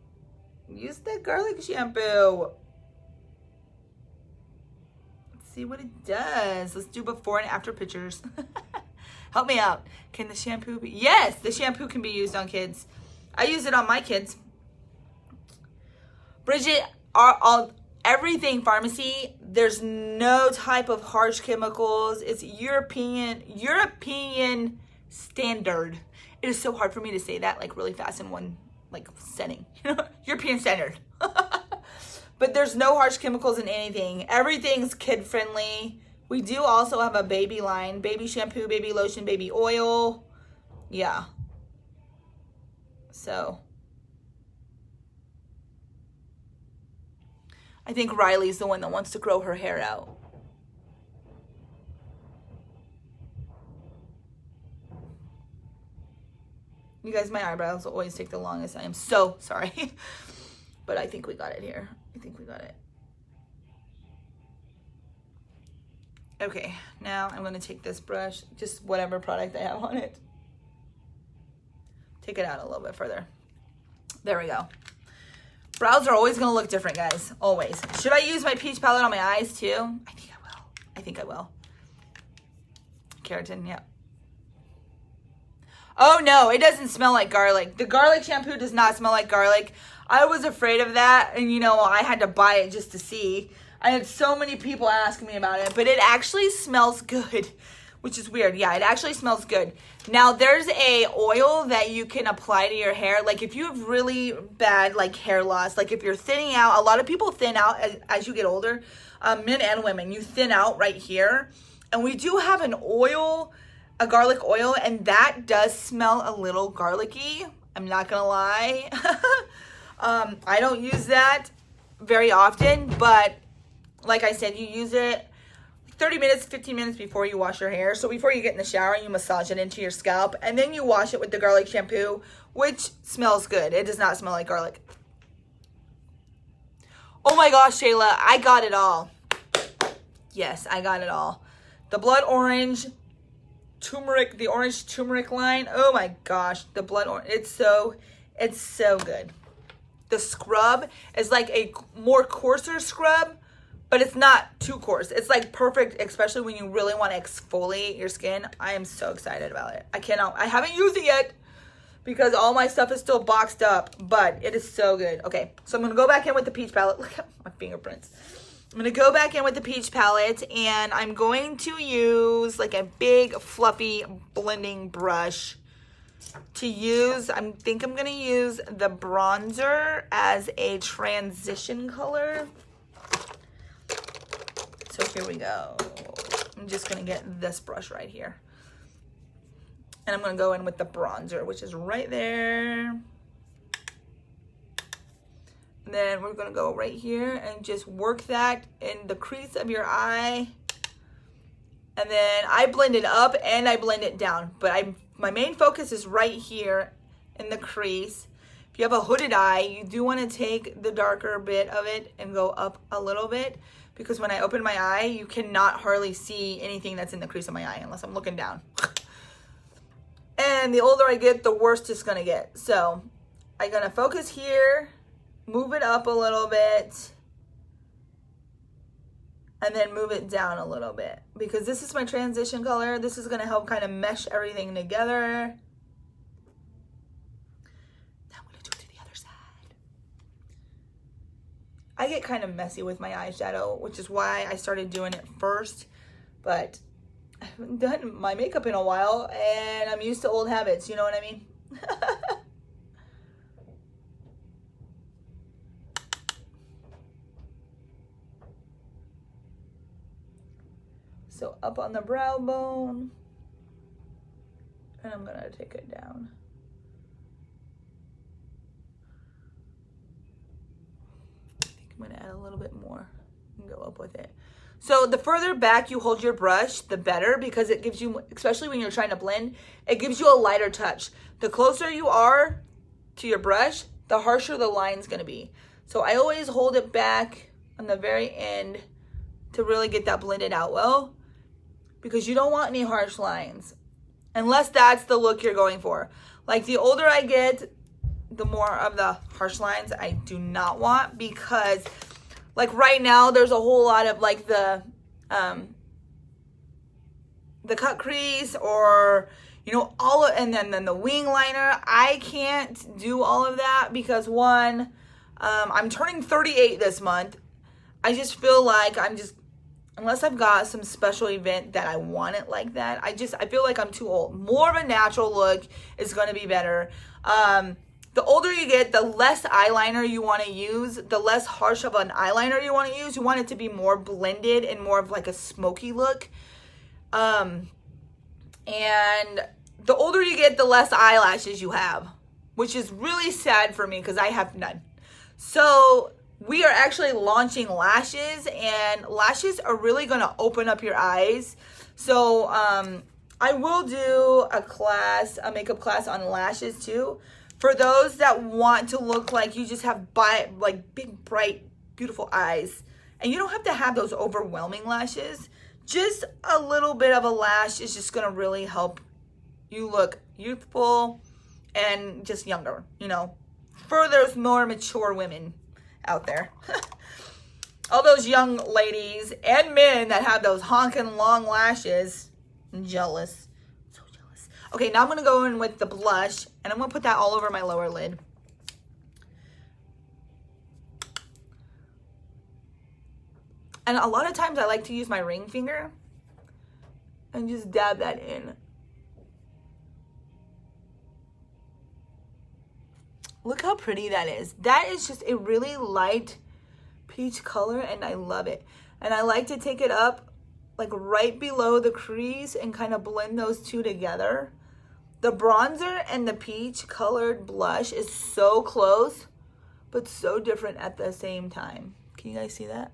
use that garlic shampoo. Let's see what it does. Let's do before and after pictures. Help me out. Can the shampoo be? Yes, the shampoo can be used on kids. I use it on my kids. Bridget, everything Farmasi, there's no type of harsh chemicals. It's European standard. It is so hard for me to say that like really fast in one like setting. European standard. But there's no harsh chemicals in anything. Everything's kid friendly. We do also have a baby line, baby shampoo, baby lotion, baby oil. Yeah. So I think Riley's the one that wants to grow her hair out. You guys, my eyebrows always take the longest. I am so sorry. But I think we got it here. I think we got it. Okay, now I'm going to take this brush, just whatever product I have on it. Take it out a little bit further. There we go. Brows are always going to look different, guys. Always. Should I use my peach palette on my eyes too? I think I will. I think I will. Keratin, yeah. Oh no, it doesn't smell like garlic. The garlic shampoo does not smell like garlic. I was afraid of that, and you know, I had to buy it just to see. I had so many people asking me about it, but it actually smells good, which is weird. Yeah, it actually smells good. Now, there's a oil that you can apply to your hair. Like, if you have really bad, like, hair loss, like, if you're thinning out, a lot of people thin out as you get older, men and women. You thin out right here, and we do have an oil, a garlic oil, and that does smell a little garlicky. I'm not gonna lie. I don't use that very often, but like I said, you use it 30 minutes, 15 minutes before you wash your hair. So before you get in the shower, you massage it into your scalp, and then you wash it with the garlic shampoo, which smells good. It does not smell like garlic. Oh my gosh, Shayla, I got it all. Yes, I got it all. The blood orange turmeric, the orange turmeric line. Oh my gosh, the blood orange. It's so good. The scrub is like a more coarser scrub, but it's not too coarse. It's like perfect, especially when you really want to exfoliate your skin. I am so excited about it. I haven't used it yet because all my stuff is still boxed up, but it is so good. Okay, so I'm going to go back in with the peach palette. Look at my fingerprints. I'm going to go back in with the peach palette, and I'm going to use like a big fluffy blending brush to use. I think I'm going to use the bronzer as a transition color. So here we go. I'm just going to get this brush right here. And I'm going to go in with the bronzer, which is right there. And then we're going to go right here and just work that in the crease of your eye. And then I blend it up and I blend it down. But my main focus is right here in the crease. If you have a hooded eye, you do want to take the darker bit of it and go up a little bit. Because when I open my eye, you cannot hardly see anything that's in the crease of my eye unless I'm looking down. And the older I get, the worse it's going to get. So I'm going to focus here, move it up a little bit, and then move it down a little bit. Because this is my transition color. This is going to help kind of mesh everything together. Now I'm going to do it to the other side. I get kind of messy with my eyeshadow, which is why I started doing it first. But I haven't done my makeup in a while, and I'm used to old habits, you know what I mean? So up on the brow bone, and I'm gonna take it down. I think I'm gonna add a little bit more and go up with it. So the further back you hold your brush, the better, because it gives you, especially when you're trying to blend, it gives you a lighter touch. The closer you are to your brush, the harsher the line's gonna be. So I always hold it back on the very end to really get that blended out well, because you don't want any harsh lines, unless that's the look you're going for. Like the older I get, the more of the harsh lines I do not want, because like right now, there's a whole lot of like the the cut crease or, you know, and then the wing liner. I can't do all of that because one, I'm turning 38 this month. I just feel like unless I've got some special event that I want it like that, I feel like I'm too old. More of a natural look is going to be better. The older you get, the less eyeliner you want to use, the less harsh of an eyeliner you want to use. You want it to be more blended and more of like a smoky look. And the older you get, the less eyelashes you have, which is really sad for me because I have none. So we are actually launching lashes, and lashes are really going to open up your eyes. So I will do a makeup class on lashes too. For those that want to look like you just have like big, bright, beautiful eyes, and you don't have to have those overwhelming lashes. Just a little bit of a lash is just going to really help you look youthful and just younger, you know, for those more mature women out there. All those young ladies and men that have those honking long lashes. I'm jealous. So jealous. Okay, now I'm going to go in with the blush, and I'm going to put that all over my lower lid. And a lot of times I like to use my ring finger and just dab that in. Look how pretty that is. That is just a really light peach color, and I love it. And I like to take it up like right below the crease and kind of blend those two together. The bronzer and the peach colored blush is so close, but so different at the same time. Can you guys see that?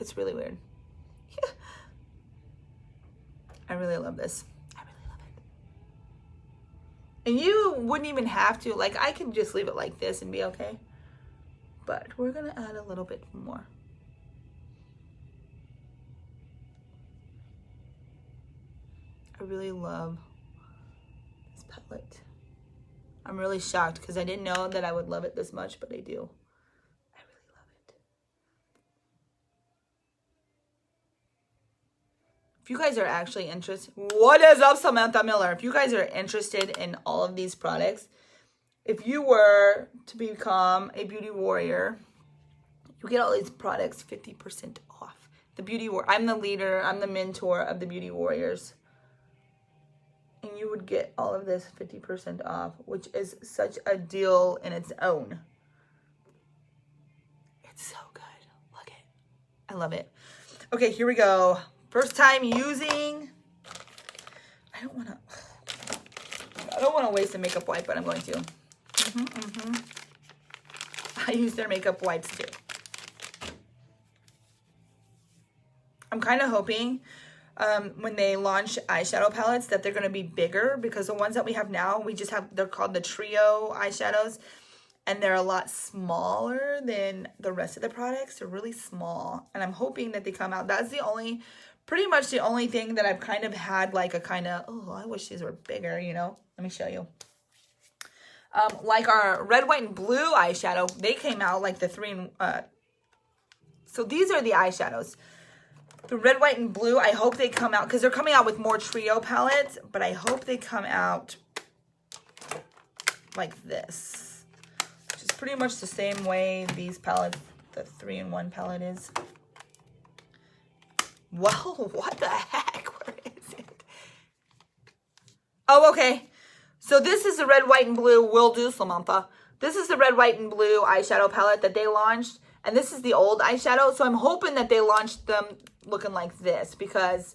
It's really weird. I really love this. I really love it. And you wouldn't even have to, like, I can just leave it like this and be okay. But we're gonna add a little bit more. I really love this palette. I'm really shocked because I didn't know that I would love it this much, but I do. I really love it. If you guys are actually interested, what is up, Samantha Miller? If you guys are interested in all of these products, if you were to become a beauty warrior, you get all these products 50% off. The beauty warrior. I'm the leader. I'm the mentor of the beauty warriors. And you would get all of this 50% off, which is such a deal in its own. It's so good. Look it. I love it. Okay, here we go. First time using. I don't want to waste a makeup wipe, but I'm going to. I use their makeup wipes too. I'm kind of hoping when they launch eyeshadow palettes that they're going to be bigger, because the ones that we have now, they're called the trio eyeshadows, and they're a lot smaller than the rest of the products. They're really small, and I'm hoping that they come out. That's pretty much the only thing that I've kind of had like a kind of, oh, I wish these were bigger, you know. Let me show you. Like our red, white, and blue eyeshadow, they came out like the so these are the eyeshadows. The red, white, and blue, I hope they come out, because they're coming out with more trio palettes, but I hope they come out like this, which is pretty much the same way these palettes, the 3-in-1 palette is. Whoa, what the heck? Where is it? Oh, okay. So this is the red, white, and blue. Will do, Samantha. This is the red, white, and blue eyeshadow palette that they launched. And this is the old eyeshadow. So I'm hoping that they launched them looking like this, because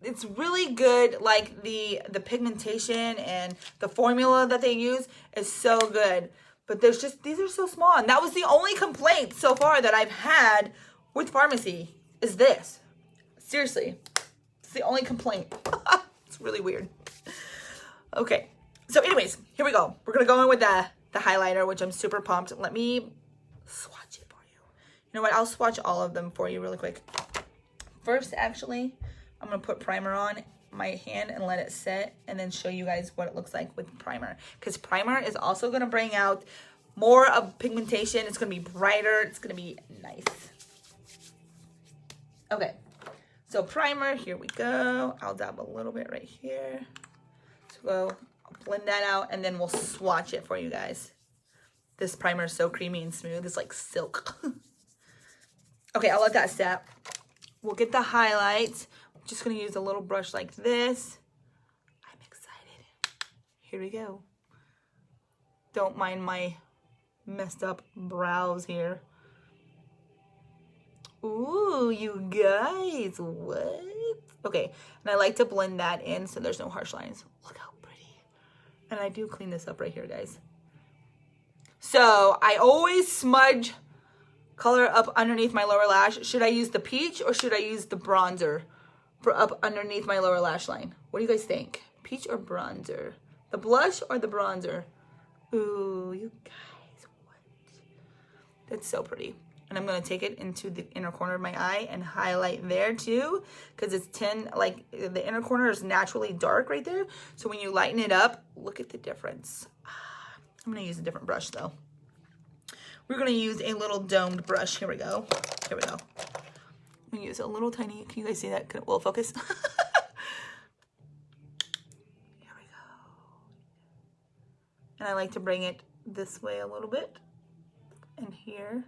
it's really good. Like the pigmentation and the formula that they use is so good. But these are so small. And that was the only complaint so far that I've had with Farmasi is this. Seriously. It's the only complaint. It's really weird. Okay. So anyways, here we go. We're going to go in with the highlighter, which I'm super pumped. Let me swatch it for you. You know what? I'll swatch all of them for you really quick. First, actually, I'm going to put primer on my hand and let it set, and then show you guys what it looks like with primer. Because primer is also going to bring out more of pigmentation. It's going to be brighter. It's going to be nice. Okay. So primer, here we go. I'll dab a little bit right here. So I'll blend that out and then we'll swatch it for you guys. This primer is so creamy and smooth. It's like silk. Okay, I'll let that set. We'll get the highlights. I'm just gonna use a little brush like this. I'm excited. Here we go. Don't mind my messed up brows here. Ooh, you guys, what? Okay, and I like to blend that in so there's no harsh lines. Look how pretty. And I do clean this up right here, guys. So I always smudge color up underneath my lower lash. Should I use the peach or should I use the bronzer for up underneath my lower lash line? What do you guys think? Peach or bronzer? The blush or the bronzer? Ooh, you guys, what? That's so pretty. And I'm gonna take it into the inner corner of my eye and highlight there too, because it's like the inner corner is naturally dark right there. So when you lighten it up, look at the difference. I'm gonna use a different brush though. We're gonna use a little domed brush. Here we go. Here we go. I'm gonna use a little tiny, can you guys see that? Will it focus? Here we go. And I like to bring it this way a little bit. And here.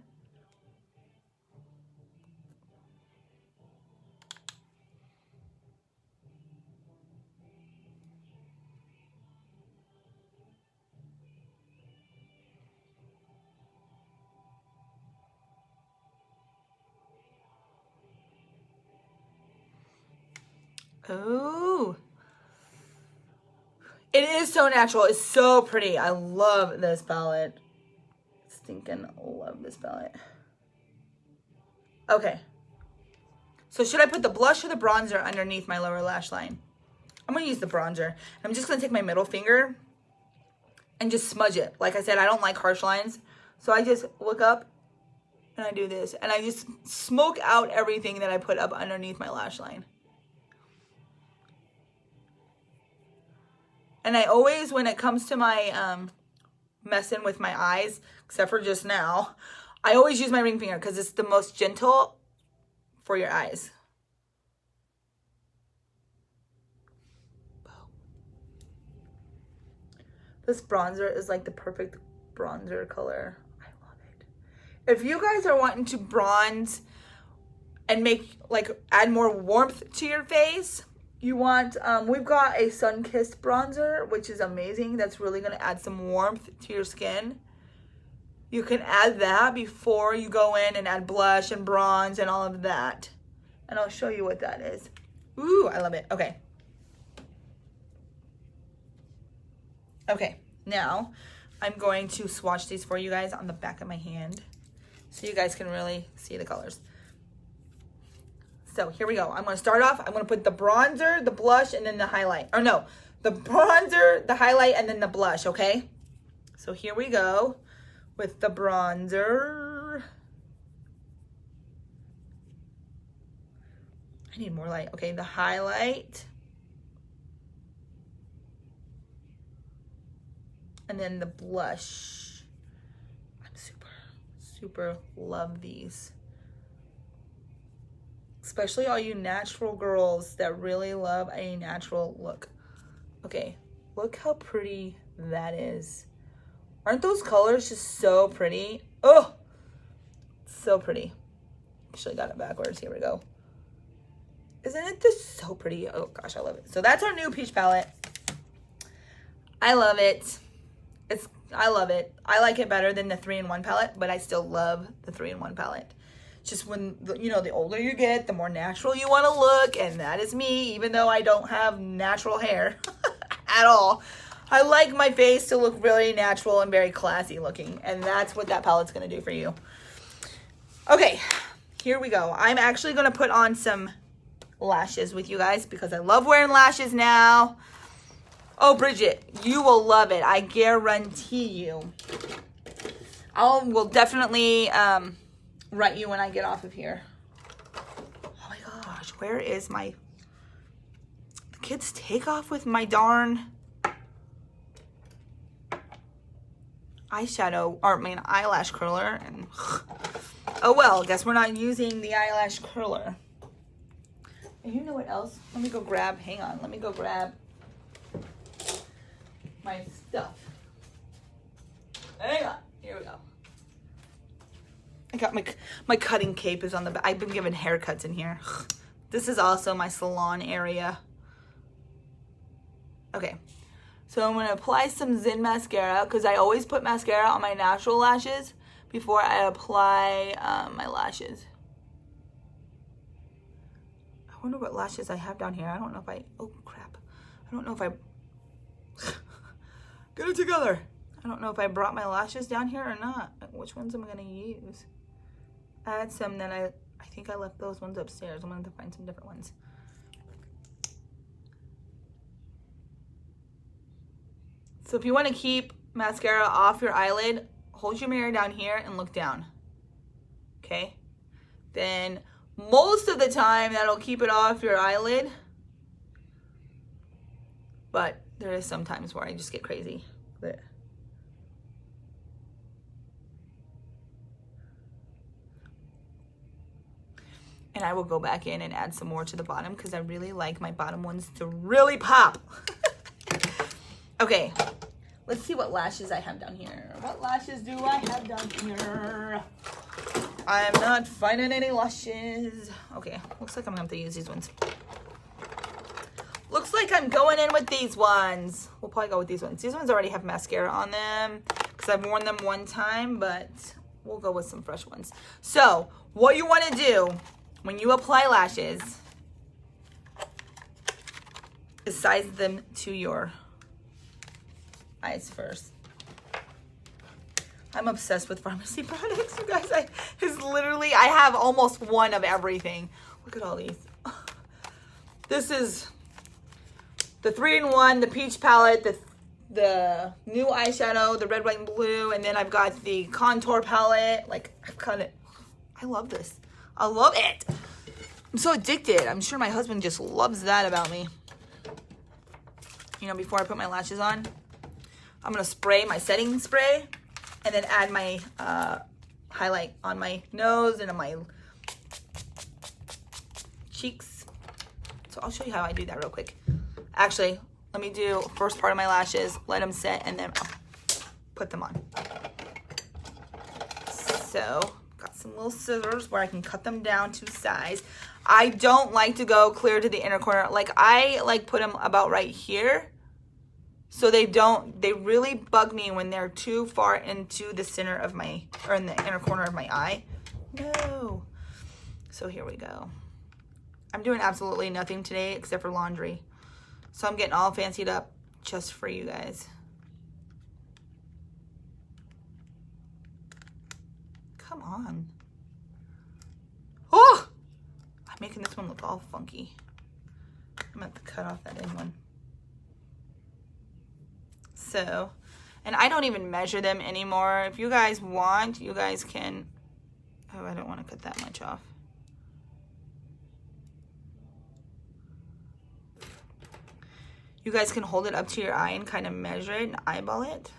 Oh, it is so natural. It's so pretty. I love this palette. Stinking love this palette. Okay. So should I put the blush or the bronzer underneath my lower lash line? I'm going to use the bronzer. I'm just going to take my middle finger and just smudge it. Like I said, I don't like harsh lines. So I just look up and I do this. And I just smoke out everything that I put up underneath my lash line. And I always, when it comes to my messing with my eyes, except for just now, I always use my ring finger because it's the most gentle for your eyes. Boom. This bronzer is like the perfect bronzer color. I love it. If you guys are wanting to bronze and make, like, add more warmth to your face, you want, we've got a sun-kissed bronzer, which is amazing. That's really going to add some warmth to your skin. You can add that before you go in and add blush and bronze and all of that. And I'll show you what that is. Ooh, I love it. Okay. Okay, now I'm going to swatch these for you guys on the back of my hand so you guys can really see the colors. So here we go. I'm going to start off. I'm going to put the bronzer, the blush, and then the highlight. Or no, the bronzer, the highlight, and then the blush, okay? So here we go with the bronzer. I need more light. Okay, the highlight. And then the blush. I'm super love these. Especially all you natural girls that really love a natural look. Okay, look how pretty that is. Aren't those colors just so pretty? Oh, so pretty. Actually got it backwards. Here we go. Isn't it just so pretty? Oh gosh, I love it. So that's our new peach palette. I love it. I love it. I like it better than the 3-in-1 palette, but I still love the 3-in-1 palette. Just when, you know, the older you get, the more natural you want to look, and that is me, even though I don't have natural hair at all. I like my face to look really natural and very classy looking, and that's what that palette's going to do for you. Okay, here we go. I'm actually going to put on some lashes with you guys because I love wearing lashes now. Oh, Bridget, you will love it. I guarantee you. Will definitely write you when I get off of here. Oh my gosh, where is my... The kids take off with my darn eyeshadow, or I mean eyelash curler, and oh well, guess we're not using the eyelash curler. And you know what else? Let me go grab, hang on, let me go grab my stuff. Hang on, here we go. I got my cutting cape is on the back. I've been given haircuts in here. This is also my salon area. Okay, so I'm gonna apply some Zin mascara because I always put mascara on my natural lashes before I apply my lashes. I wonder what lashes I have down here. I don't know if I, oh crap. I don't know if I, get it together. I don't know if I brought my lashes down here or not. Which ones am I gonna use? I had some that I think I left those ones upstairs. I'm gonna have to find some different ones. So if you wanna keep mascara off your eyelid, hold your mirror down here and look down, okay? Then most of the time that'll keep it off your eyelid, but there is some times where I just get crazy. But and I will go back in and add some more to the bottom because I really like my bottom ones to really pop. Okay, let's see what lashes I have down here. What lashes do I have down here? I'm not finding any lashes. Okay, looks like I'm gonna have to use these ones. Looks like I'm going in with these ones. We'll probably go with these ones. These ones already have mascara on them because I've worn them one time, but we'll go with some fresh ones. So what you wanna do when you apply lashes is size them to your eyes first. I'm obsessed with Farmasi products, you guys. I have almost one of everything. Look at all these. This is the 3-in-1, the peach palette, the new eyeshadow, the red, white, and blue, and then I've got the contour palette. Like, I've got it. I love this. I love it. I'm so addicted. I'm sure my husband just loves that about me. You know, before I put my lashes on, I'm gonna spray my setting spray and then add my highlight on my nose and on my cheeks. So I'll show you how I do that real quick. Actually, let me do first part of my lashes, let them set, and then I'll put them on. So, got some little scissors where I can cut them down to size. I don't like to go clear to the inner corner. Like, I like put them about right here. So they really bug me when they're too far into the center of my, or in the inner corner of my eye. No. So here we go. I'm doing absolutely nothing today except for laundry. So I'm getting all fancied up just for you guys. Come on. Oh! I'm making this one look all funky. I'm gonna have to cut off that end one. So, and I don't even measure them anymore. If you guys want, you guys can, oh, I don't want to cut that much off. You guys can hold it up to your eye and kind of measure it and eyeball it.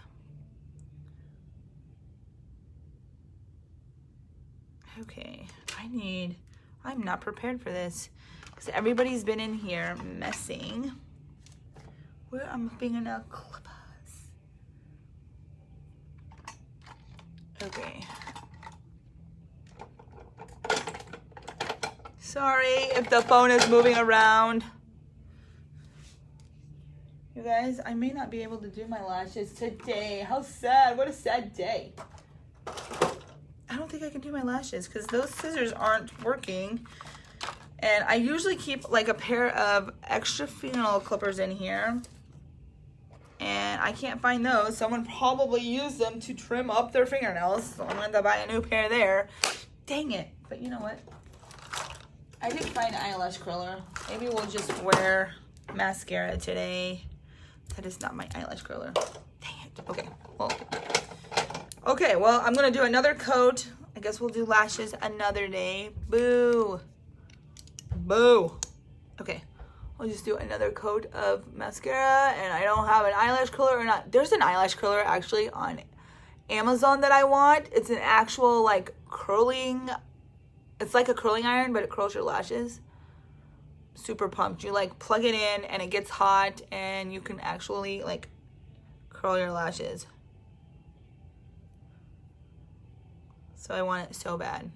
Okay, I'm not prepared for this because everybody's been in here messing. Where I'm being a clippers. Okay. Sorry if the phone is moving around. You guys, I may not be able to do my lashes today. How sad. What a sad day. I don't think I can do my lashes because those scissors aren't working. And I usually keep like a pair of extra fingernail clippers in here. And I can't find those. Someone probably used them to trim up their fingernails. So I'm going to buy a new pair there. Dang it. But you know what? I did find an eyelash curler. Maybe we'll just wear mascara today. That is not my eyelash curler. Dang it. Okay. Well, I'm going to do another coat. I guess we'll do lashes another day. Boo. Boo. Okay. I'll just do another coat of mascara, and I don't have an eyelash curler or not. There's an eyelash curler actually on Amazon that I want. It's an actual like curling, it's like a curling iron, but it curls your lashes. super pumped. You like plug it in and it gets hot and you can actually like curl your lashes. So I want it so bad.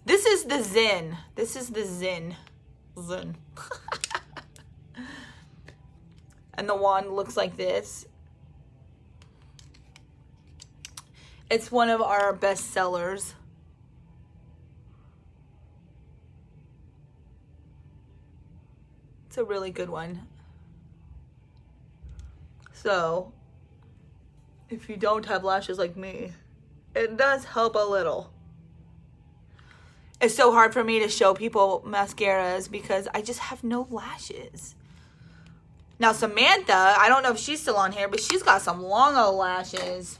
This is the Zen. This is the Zen. Zen. And the wand looks like this. It's one of our best sellers. It's a really good one. So, if you don't have lashes like me, it does help a little. It's so hard for me to show people mascaras because I just have no lashes. Now, Samantha, I don't know if she's still on here, but she's got some long old lashes.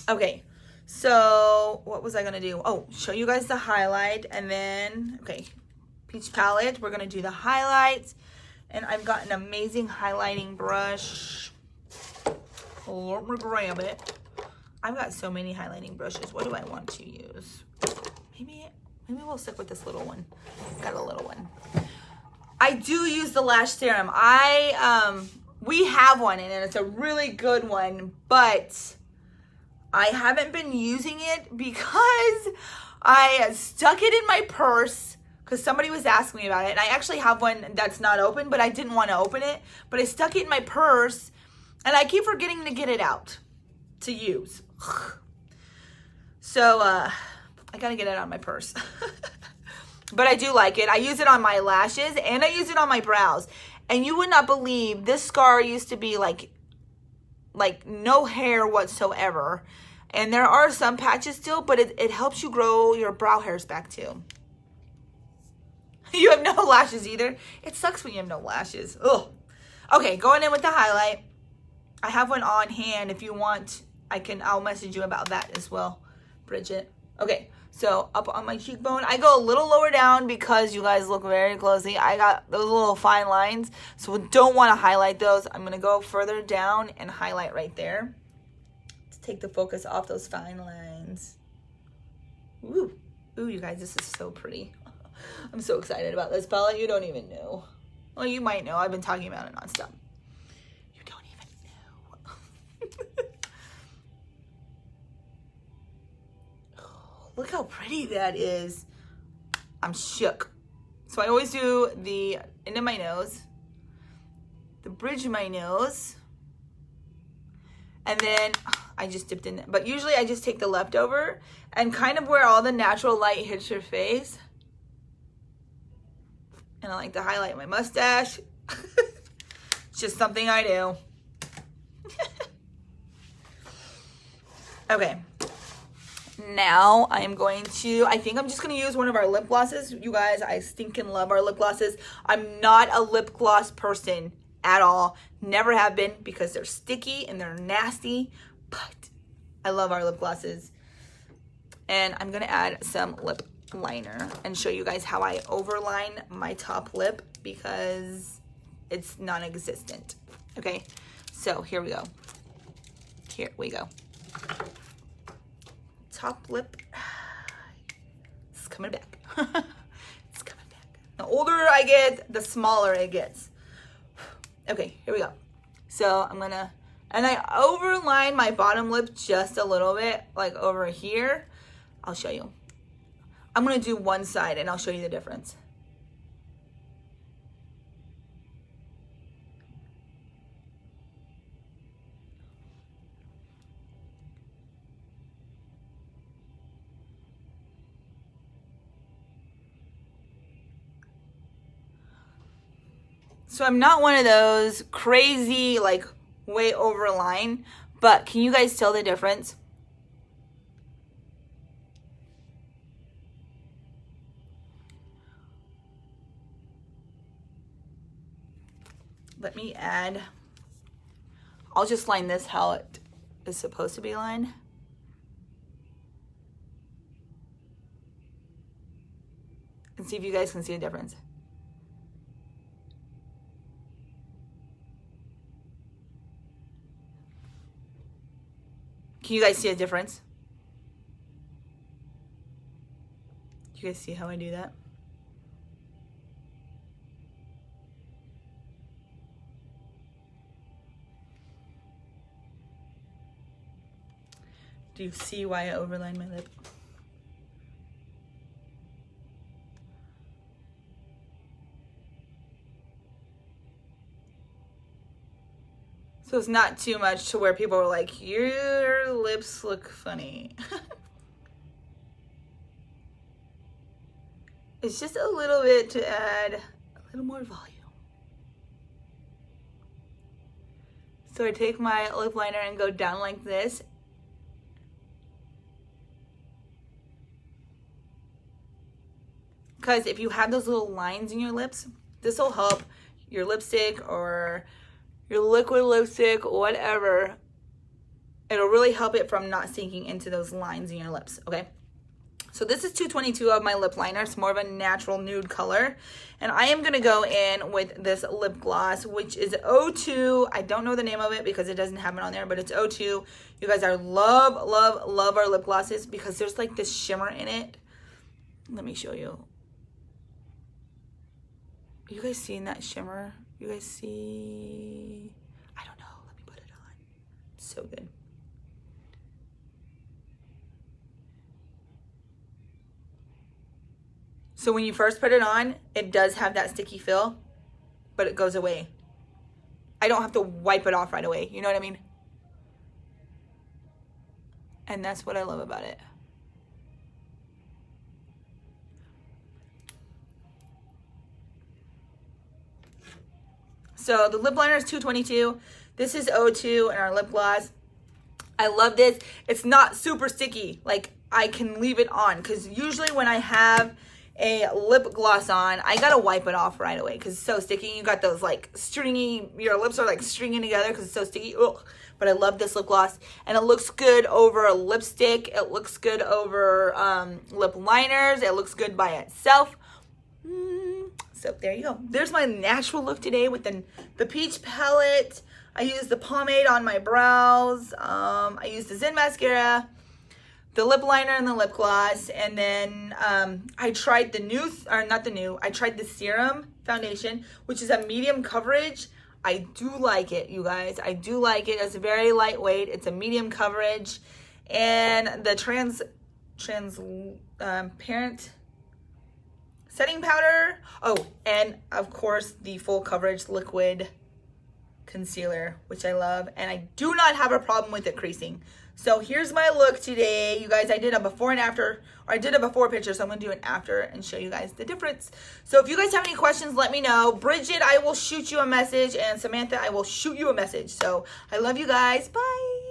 Okay, so what was I going to do? Oh, show you guys the highlight and then, okay, peach palette. We're going to do the highlights. And I've got an amazing highlighting brush. Let me grab it. I've got so many highlighting brushes. What do I want to use? Maybe we'll stick with this little one. Got a little one. I do use the lash serum. We have one and it's a really good one, but I haven't been using it because I stuck it in my purse because somebody was asking me about it. And I actually have one that's not open, but I didn't want to open it. But I stuck it in my purse and I keep forgetting to get it out to use. So I gotta get it out of my purse. But I do like it. I use it on my lashes and I use it on my brows. And you would not believe this scar used to be like no hair whatsoever. And there are some patches still, but it helps you grow your brow hairs back too. You have no lashes either. It sucks when you have no lashes. Ugh. Okay, going in with the highlight. I have one on hand. If you want, I'll message you about that as well, Bridget. Okay, so up on my cheekbone. I go a little lower down because you guys look very closely. I got those little fine lines, so we don't want to highlight those. I'm going to go further down and highlight right there to take the focus off those fine lines. Ooh, you guys, this is so pretty. I'm so excited about this palette. You don't even know. Well, you might know. I've been talking about it nonstop. You don't even know. Look how pretty that is. I'm shook. So I always do the end of my nose, the bridge of my nose, and then I just dipped in it. But usually I just take the leftover and kind of where all the natural light hits your face. And I like to highlight my mustache. It's just something I do. Okay. Now I think I'm just going to use one of our lip glosses. You guys, I stinking love our lip glosses. I'm not a lip gloss person at all. Never have been because they're sticky and they're nasty. But I love our lip glosses. And I'm going to add some lip liner and show you guys how I overline my top lip because it's non-existent. Okay, so here we go. Here we go. Top lip. It's coming back. It's coming back. The older I get, the smaller it gets. Okay, here we go. So I'm gonna, and I overline my bottom lip just a little bit, like over here. I'll show you. I'm gonna do one side and I'll show you the difference. So I'm not one of those crazy, like way overline, but can you guys tell the difference? Let me add, I'll just line this how it is supposed to be lined. And see if you guys can see a difference. Can you guys see a difference? Do you guys see how I do that? Do you see why I overlined my lip? So it's not too much to where people are like, your lips look funny. It's just a little bit to add a little more volume. So I take my lip liner and go down like this. Because if you have those little lines in your lips, this will help your lipstick or your liquid lipstick, whatever. It'll really help it from not sinking into those lines in your lips, okay? So this is 222 of my lip liner. It's more of a natural nude color. And I am gonna go in with this lip gloss, which is O2. I don't know the name of it because it doesn't have it on there, but it's O2. You guys, I love, love, love our lip glosses because there's like this shimmer in it. Let me show you. You guys seeing that shimmer? You guys see? I don't know. Let me put it on. It's so good. So when you first put it on, it does have that sticky feel, but it goes away. I don't have to wipe it off right away. You know what I mean? And that's what I love about it. So the lip liner is 222. This is O2 and our lip gloss. I love this. It's not super sticky. Like, I can leave it on because usually when I have a lip gloss on, I gotta wipe it off right away because it's so sticky. You got those like stringy, your lips are like stringing together because it's so sticky. Ugh. But I love this lip gloss and it looks good over a lipstick. It looks good over lip liners. It looks good by itself. So there you go. There's my natural look today with the peach palette. I used the pomade on my brows. I used the Zen mascara, the lip liner and the lip gloss. And then I tried I tried the Serum Foundation, which is a medium coverage. I do like it, you guys. I do like it. It's very lightweight. It's a medium coverage. And the transparent setting powder. Oh, and of course the full coverage liquid concealer, which I love. And I do not have a problem with it creasing. So here's my look today. You guys, I did a before and after, or I did a before picture, so I'm gonna do an after and show you guys the difference. So if you guys have any questions, let me know. Bridget, I will shoot you a message, and Samantha, I will shoot you a message. So I love you guys. Bye.